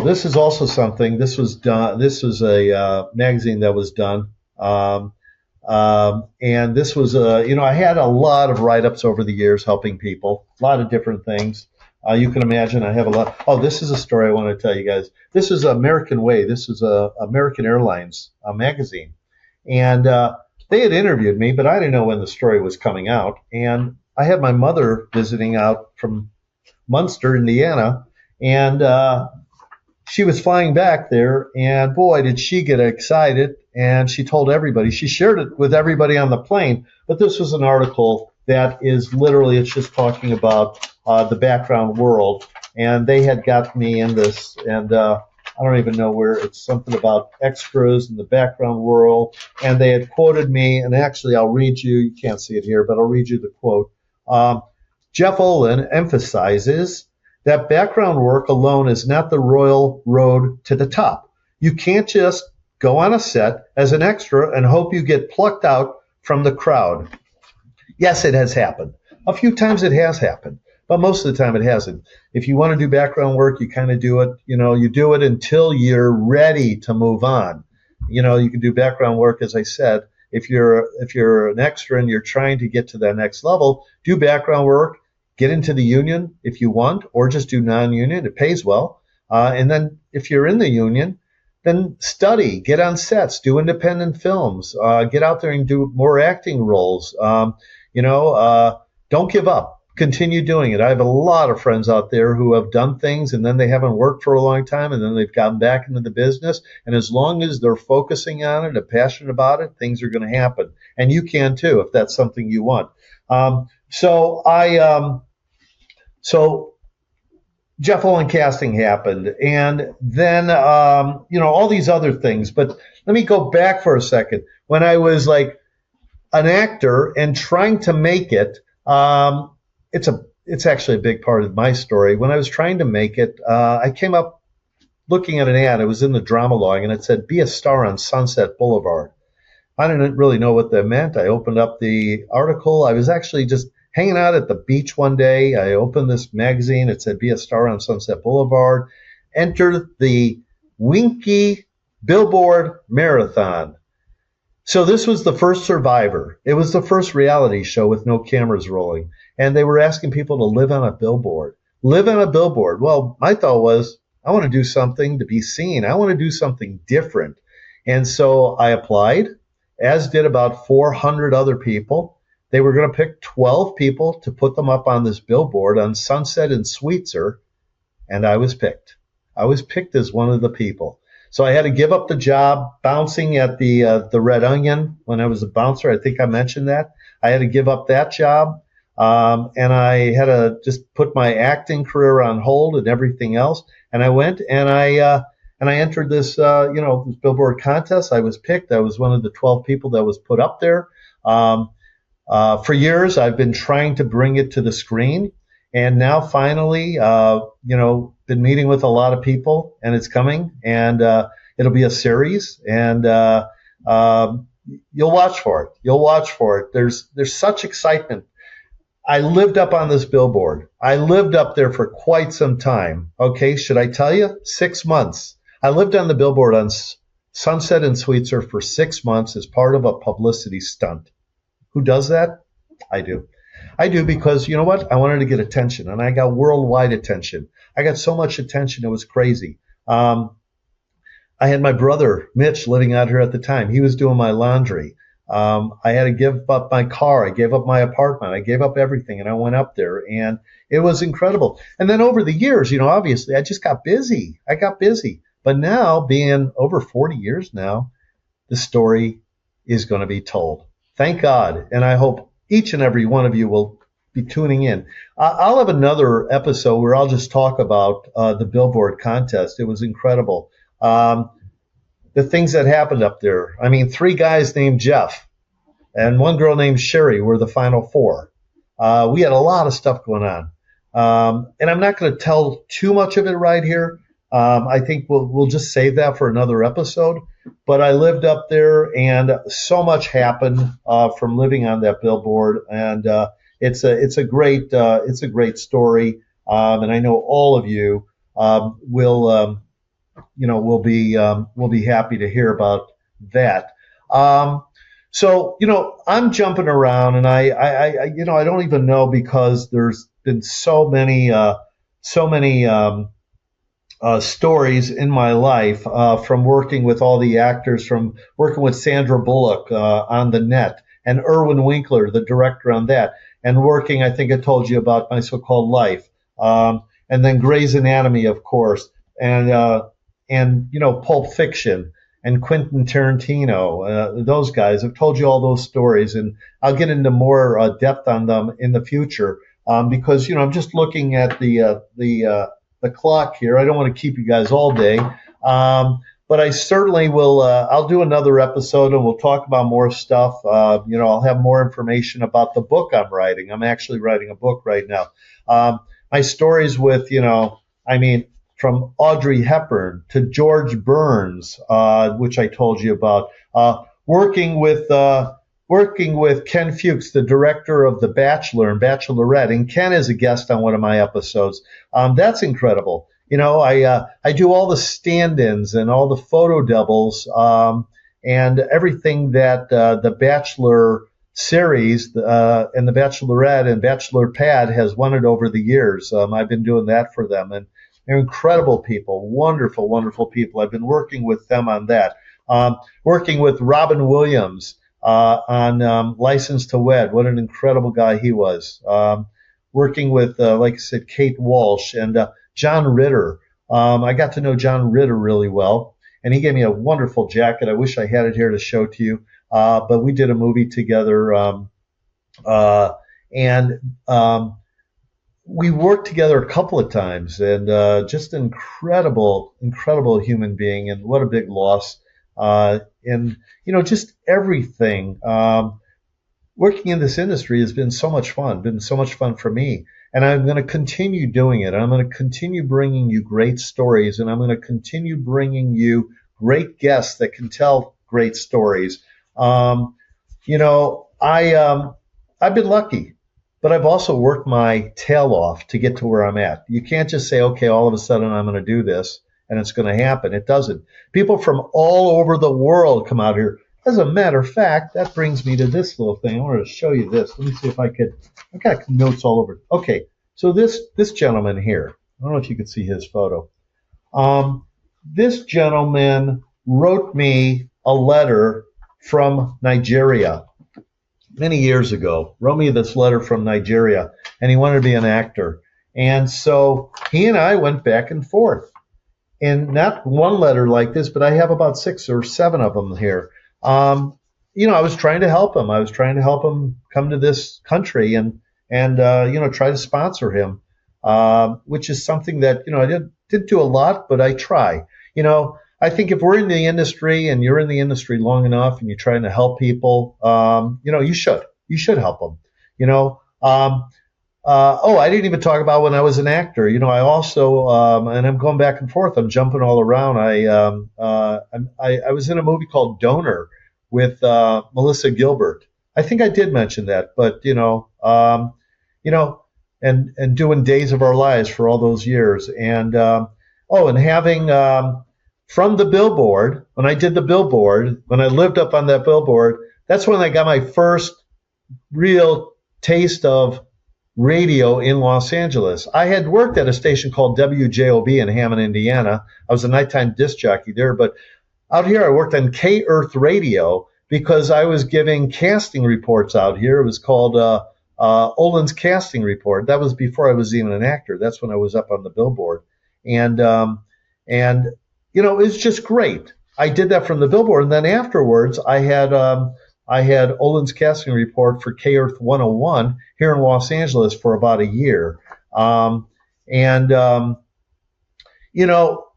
this is also something, this was done, this was a magazine that was done. And this was, I had a lot of write-ups over the years helping people, a lot of different things. You can imagine I have a lot. Oh, this is a story I want to tell you guys. This is American Way. This is American Airlines magazine. And they had interviewed me, but I didn't know when the story was coming out. And I had my mother visiting out from Munster, Indiana, and she was flying back there, and boy, did she get excited. And she told everybody. She shared it with everybody on the plane. But this was an article that is literally, it's just talking about the background world. And they had got me in this, and I don't even know where. It's something about extras in the background world. And they had quoted me, and actually I'll read you. You can't see it here, but I'll read you the quote. Jeff Olan emphasizes that background work alone is not the royal road to the top. You can't just go on a set as an extra and hope you get plucked out from the crowd. Yes, it has happened. A few times it has happened, but most of the time it hasn't. If you want to do background work, you kind of do it, you do it until you're ready to move on. You can do background work, as I said. If you're an extra and you're trying to get to that next level, do background work, get into the union if you want, or just do non-union. It pays well. And then if you're in the union, then study, get on sets, do independent films, get out there and do more acting roles. Don't give up. Continue doing it. I have a lot of friends out there who have done things and then they haven't worked for a long time and then they've gotten back into the business. And as long as they're focusing on it and passionate about it, things are going to happen. And you can too if that's something you want. So Jeff Olan casting happened, and then all these other things. But let me go back for a second. When I was like an actor and trying to make it, it's actually a big part of my story. When I was trying to make it, I came up looking at an ad. It was in the drama log, and it said, "Be a star on Sunset Boulevard." I didn't really know what that meant. I opened up the article. I was actually just hanging out at the beach one day. I opened this magazine. It said, "Be a star on Sunset Boulevard. Enter the Winky Billboard Marathon." So this was the first Survivor. It was the first reality show with no cameras rolling. And they were asking people to live on a billboard. Live on a billboard. Well, my thought was, I want to do something to be seen. I want to do something different. And so I applied, as did about 400 other people. They were going to pick 12 people to put them up on this billboard on Sunset and Sweetser, and I was picked. I was picked as one of the people. So I had to give up the job bouncing at the Red Onion when I was a bouncer. I think I mentioned that. I had to give up that job, and I had to just put my acting career on hold and everything else. And I went and I entered this this billboard contest. I was picked. I was one of the 12 people that was put up there. For years, I've been trying to bring it to the screen, and now finally, been meeting with a lot of people, and it's coming, and it'll be a series, and you'll watch for it. You'll watch for it. There's such excitement. I lived up on this billboard. I lived up there for quite some time. Okay, should I tell you? 6 months. I lived on the billboard on Sunset and Sweetser for 6 months as part of a publicity stunt. Who does that? I do. I do because you know what? I wanted to get attention, and I got worldwide attention. I got so much attention, it was crazy. I had my brother, Mitch, living out here at the time. He was doing my laundry. I had to give up my car. I gave up my apartment. I gave up everything, and I went up there, and it was incredible. And then over the years, obviously, I just got busy. I got busy. But now, being over 40 years now, the story is going to be told. Thank God. And I hope each and every one of you will be tuning in. I'll have another episode where I'll just talk about the billboard contest. It was incredible. The things that happened up there. I mean, 3 guys named Jeff and 1 girl named Sherry were the final 4. We had a lot of stuff going on. And I'm not going to tell too much of it right here. I think we'll just save that for another episode. But I lived up there, and so much happened from living on that billboard. And it's a great story. And I know all of you will be happy to hear about that. So I'm jumping around, and I don't even know, because there's been so many stories in my life from working with all the actors, from working with Sandra Bullock on The Net, and Irwin Winkler, the director on that, and working, I think I told you about My So-Called Life, and then Grey's Anatomy, of course, and Pulp Fiction and Quentin Tarantino, those guys. I've told you all those stories, and I'll get into more depth on them in the future because I'm just looking at the clock here. I don't want to keep you guys all day, but I certainly will. I'll do another episode, and we'll talk about more stuff. I'll have more information about the book I'm writing. I'm actually writing a book right now. My stories with, from Audrey Hepburn to George Burns, which I told you about, working with Ken Fuchs, the director of The Bachelor and Bachelorette, and Ken is a guest on one of my episodes. That's incredible. I do all the stand-ins and all the photo doubles and everything that the Bachelor series and the Bachelorette and Bachelor Pad has wanted over the years. I've been doing that for them, and they're incredible people, wonderful, wonderful people. I've been working with them on that. Working with Robin Williams on License to Wed. What an incredible guy he was. Working with, like I said, Kate Walsh and John Ritter. I got to know John Ritter really well, and he gave me a wonderful jacket. I wish I had it here to show to you, but we did a movie together, and we worked together a couple of times, and just an incredible, incredible human being, and what a big loss. And just everything. Working in this industry has been so much fun for me. And I'm going to continue doing it. I'm going to continue bringing you great stories, and I'm going to continue bringing you great guests that can tell great stories. I've been lucky, but I've also worked my tail off to get to where I'm at. You can't just say, okay, all of a sudden I'm going to do this and it's going to happen. It doesn't. People from all over the world come out here. As a matter of fact, that brings me to this little thing. I wanted to show you this. Let me see if I could. I've got notes all over. Okay, so this gentleman here, I don't know if you could see his photo. This gentleman wrote me a letter from Nigeria many years ago. Wrote me this letter from Nigeria, and he wanted to be an actor. And so he and I went back and forth. And not one letter like this, but I have about 6 or 7 of them here. I was trying to help him. I was trying to help him come to this country and try to sponsor him, which is something that, I didn't do a lot, but I try. I think if we're in the industry and you're in the industry long enough and you're trying to help people, you should. You should help them. You know, I didn't even talk about when I was an actor. I also, and I'm going back and forth. I'm jumping all around. I was in a movie called Donor with Melissa Gilbert. I think I did mention that, but you know, and doing Days of Our Lives for all those years, and having from the billboard when I did the billboard when I lived up on that billboard. That's when I got my first real taste of radio in Los Angeles. I had worked at a station called WJOB in Hammond, Indiana. I was a nighttime disc jockey there, but out here I worked on K Earth Radio because I was giving casting reports out here. It was called Olan's Casting Report. That was before I was even an actor. That's when I was up on the billboard, and it's just great. I did that from the billboard, and then afterwards I had Olan's Casting Report for K Earth 101 here in Los Angeles for about a year.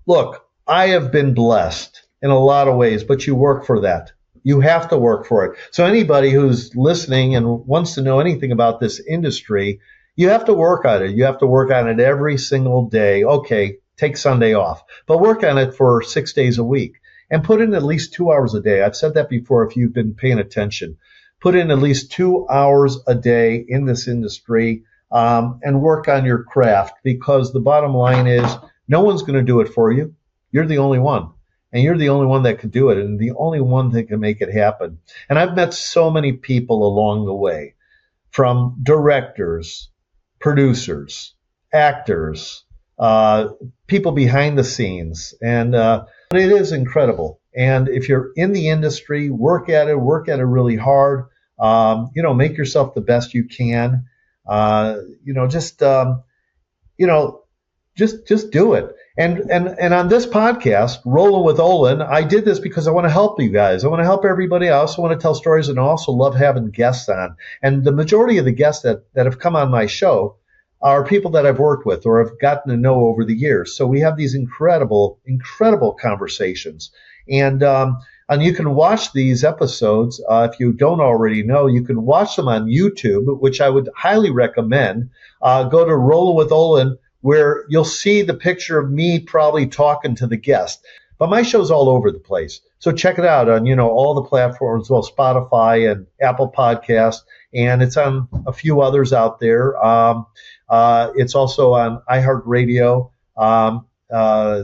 Look, I have been blessed in a lot of ways, but you work for that. You have to work for it. So anybody who's listening and wants to know anything about this industry, you have to work on it. You have to work on it every single day. Okay, take Sunday off, but work on it for 6 days a week. And put in at least 2 hours a day. I've said that before if you've been paying attention. Put in at least 2 hours a day in this industry and work on your craft, because the bottom line is no one's going to do it for you. You're the only one. And you're the only one that can do it, and the only one that can make it happen. And I've met so many people along the way, from directors, producers, actors, people behind the scenes, and it is incredible. And if you're in the industry, work at it really hard. Make yourself the best you can. Just do it. And on this podcast, Rollin with Olan, I did this because I want to help you guys. I want to help everybody. I also want to tell stories, and I also love having guests on. And the majority of the guests that have come on my show are people that I've worked with or have gotten to know over the years. So we have these incredible, incredible conversations. And you can watch these episodes. If you don't already know, you can watch them on YouTube, which I would highly recommend. Go to Rollin with Olan, where you'll see the picture of me probably talking to the guest. But my show's all over the place. So check it out on, all the platforms, well, Spotify and Apple Podcasts, and it's on a few others out there. It's also on iHeartRadio,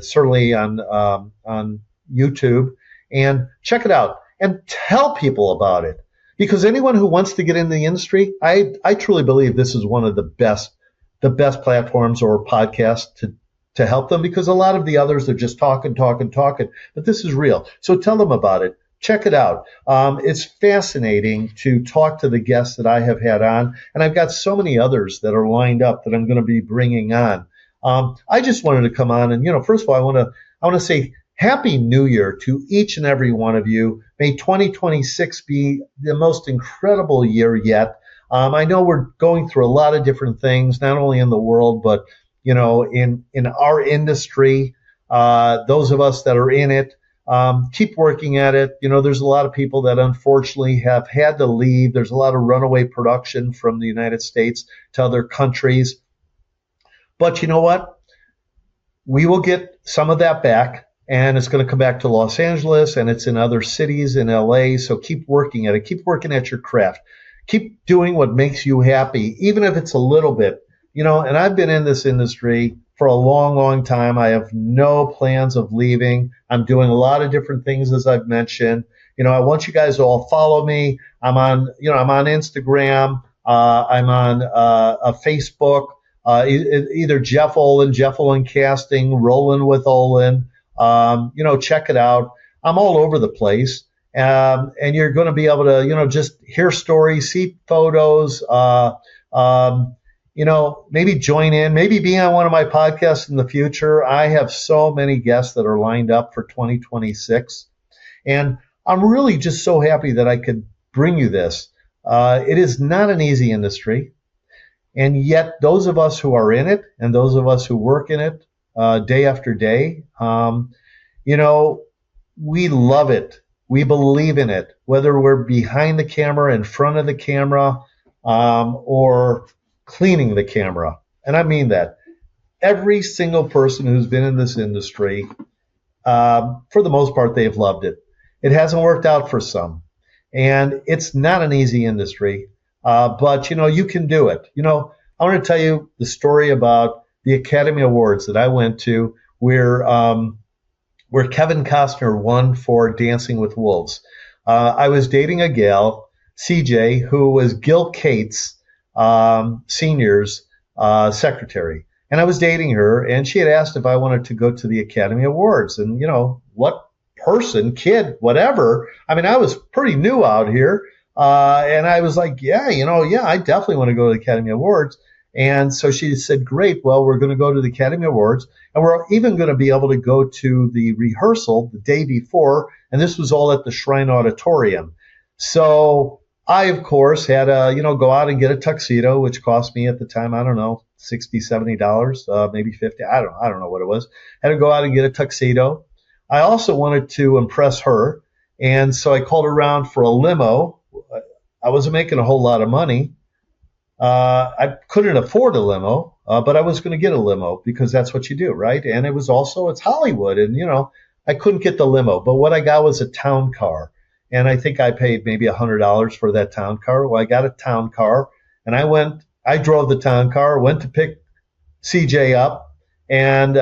certainly on YouTube. And check it out and tell people about it. Because anyone who wants to get into the industry, I truly believe this is one of the best platforms or podcasts to help them, because a lot of the others are just talking, but this is real. So tell them about it. Check it out. It's fascinating to talk to the guests that I have had on, and I've got so many others that are lined up that I'm going to be bringing on. I just wanted to come on and, first of all, I want to say Happy New Year to each and every one of you. May 2026 be the most incredible year yet. I know we're going through a lot of different things, not only in the world, but in our industry. Those of us that are in it, keep working at it. There's a lot of people that unfortunately have had to leave. There's a lot of runaway production from the United States to other countries. But you know what? We will get some of that back. And it's going to come back to Los Angeles, and it's in other cities in LA. So keep working at it. Keep working at your craft. Keep doing what makes you happy, even if it's a little bit. And I've been in this industry for a long, long time. I have no plans of leaving. I'm doing a lot of different things, as I've mentioned. I want you guys to all follow me. I'm on Instagram. I'm on Facebook. Either Jeff Olan Casting, Rollin with Olan. Check it out. I'm all over the place. And you're going to be able to, just hear stories, see photos, maybe join in, maybe be on one of my podcasts in the future. I have so many guests that are lined up for 2026. And I'm really just so happy that I could bring you this. It is not an easy industry. And yet those of us who are in it and those of us who work in it day after day, we love it. We believe in it, whether we're behind the camera, in front of the camera, or cleaning the camera. And I mean that. Every single person who's been in this industry, for the most part, they've loved it. It hasn't worked out for some. And it's not an easy industry, but you can do it. I want to tell you the story about the Academy Awards that I went to, where Kevin Costner won for Dancing with Wolves. I was dating a gal, CJ, who was Gil Cates, Senior's secretary. And I was dating her, and she had asked if I wanted to go to the Academy Awards. And, what person, kid, whatever. I mean, I was pretty new out here. And I was like, yeah, I definitely want to go to the Academy Awards. And so she said, great, well, we're going to go to the Academy Awards, and we're even going to be able to go to the rehearsal the day before. And this was all at the Shrine Auditorium. So I, of course, had to, go out and get a tuxedo, which cost me at the time, I don't know, $60, $70, maybe 50. I don't know what it was. Had to go out and get a tuxedo. I also wanted to impress her. And so I called around for a limo. I wasn't making a whole lot of money. I couldn't afford a limo, but I was going to get a limo because that's what you do, right? And it's Hollywood, and I couldn't get the limo, but what I got was a town car, and I think I paid maybe $100 for that town car. Well, I got a town car, and I drove the town car, went to pick CJ up, and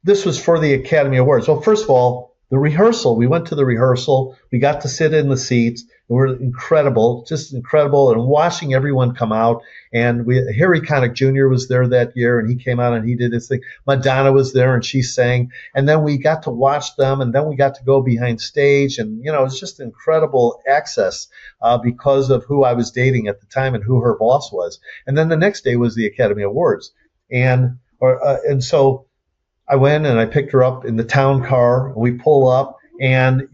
this was for the Academy Awards. Well, first of all, we went to the rehearsal. We got to sit in the seats. It was incredible, just incredible. And watching everyone come out. And Harry Connick Jr. was there that year, and he came out and he did his thing. Madonna was there, and she sang. And then we got to watch them, and then we got to go behind stage. And, it was just incredible access because of who I was dating at the time and who her boss was. And then the next day was the Academy Awards. And so I went and I picked her up in the town car. We pull up, and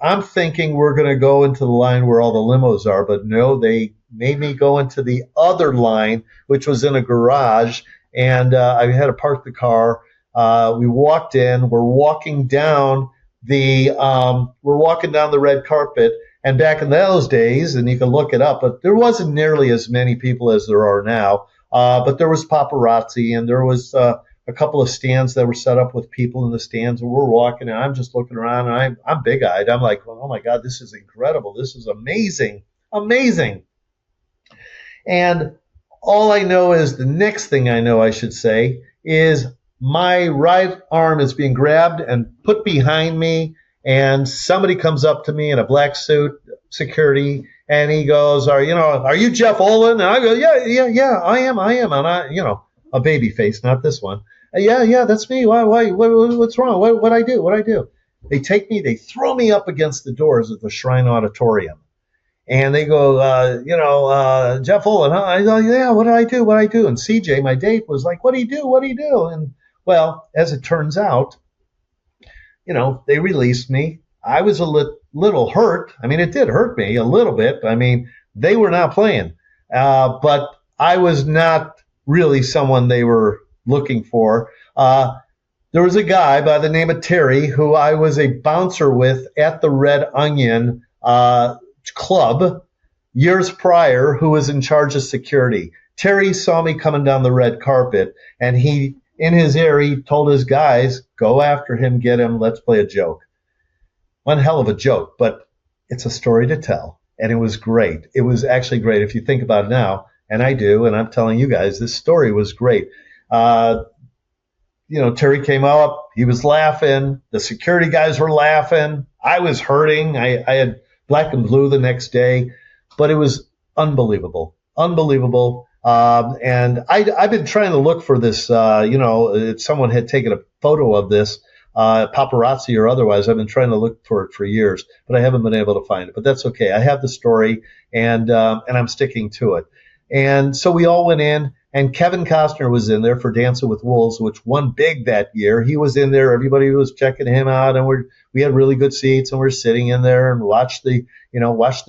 I'm thinking we're going to go into the line where all the limos are, but no, they made me go into the other line, which was in a garage, and I had to park the car. We walked in. We're walking down the red carpet, and back in those days, and you can look it up, but there wasn't nearly as many people as there are now. But there was paparazzi, and there was a couple of stands that were set up with people in the stands, and we're walking, and I'm just looking around, and I'm big-eyed. I'm like, oh my God, this is incredible. This is amazing, amazing. And all I know is the next thing I know, I should say, is my right arm is being grabbed and put behind me, and somebody comes up to me in a black suit, security, and he goes, are you Jeff Olan? And I go, yeah, I am. And a baby face, not this one. Yeah, that's me. Why? What's wrong? What I do? They take me, they throw me up against the doors of the Shrine Auditorium. And they go, Jeff Olan, huh? I go, yeah, what did I do? And CJ, my date, was like, what do you do? And, well, as it turns out, they released me. I was a little hurt. I mean, it did hurt me a little bit. I mean, they were not playing. But I was not really someone they were looking for. There was a guy by the name of Terry who I was a bouncer with at the Red Onion club years prior, who was in charge of security. Terry saw me coming down the red carpet, and he, in his ear, he told his guys, go after him, get him, let's play a joke. One hell of a joke, but it's a story to tell, and it was great. It was actually great if you think about it now, and I do, and I'm telling you guys, this story was great. Terry came up, he was laughing, the security guys were laughing, I was hurting, I had black and blue the next day, but it was unbelievable. And I've been trying to look for this, if someone had taken a photo of this, paparazzi or otherwise. I've been trying to look for it for years, but I haven't been able to find it. But that's okay. I have the story, and I'm sticking to it. And so we all went in, and Kevin Costner was in there for Dancing with Wolves, which won big that year. He was in there. Everybody was checking him out, and we had really good seats, and we're sitting in there and watched the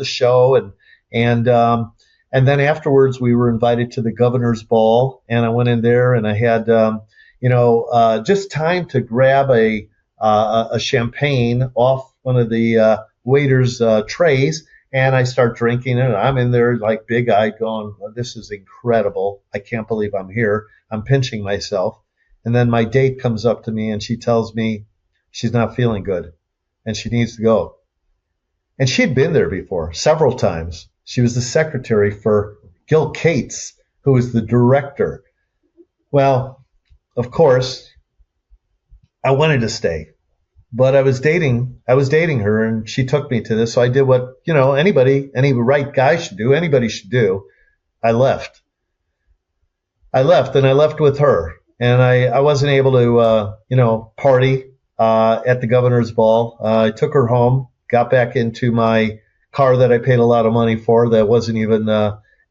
show, and then afterwards we were invited to the governor's ball, and I went in there, and I had just time to grab a a champagne off one of the waiter's trays, and I start drinking it. And I'm in there like big-eyed going, well, this is incredible. I can't believe I'm here. I'm pinching myself. And then my date comes up to me and she tells me she's not feeling good and she needs to go. And she'd been there before several times. She was the secretary for Gil Cates, who was the director. Well, of course, I wanted to stay, but I was dating her, and she took me to this. So I did what, any right guy should do, anybody should do. I left, and I left with her, and I wasn't able to, party at the governor's ball. I took her home, got back into my car that I paid a lot of money for that wasn't even,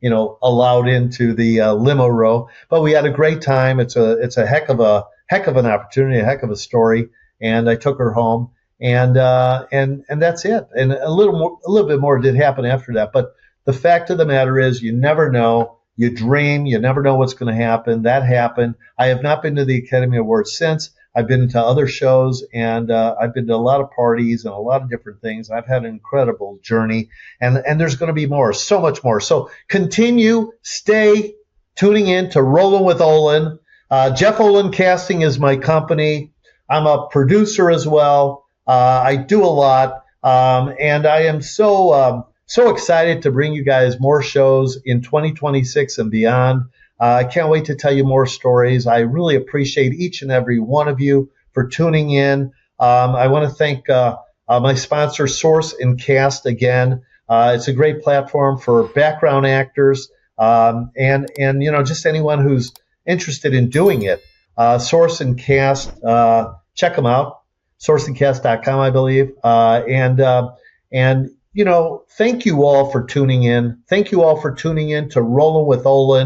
allowed into the limo row. But we had a great time. It's a heck of an opportunity, a heck of a story. And I took her home, and that's it. And a little bit more did happen after that. But the fact of the matter is, you never know. You dream. You never know what's going to happen. That happened. I have not been to the Academy Awards since. I've been to other shows, and I've been to a lot of parties and a lot of different things. I've had an incredible journey, and there's going to be more, so much more. So stay tuning in to Rollin with Olan. Jeff Olan Casting is my company. I'm a producer as well. I do a lot, and I am so excited to bring you guys more shows in 2026 and beyond. I can't wait to tell you more stories. I really appreciate each and every one of you for tuning in. I want to thank my sponsor, Source and Cast, again. It's a great platform for background actors and just anyone who's interested in doing it. Source and Cast, check them out. sourceandcast.com, I believe. Thank you all for tuning in. Thank you all for tuning in to Rollin with Olan.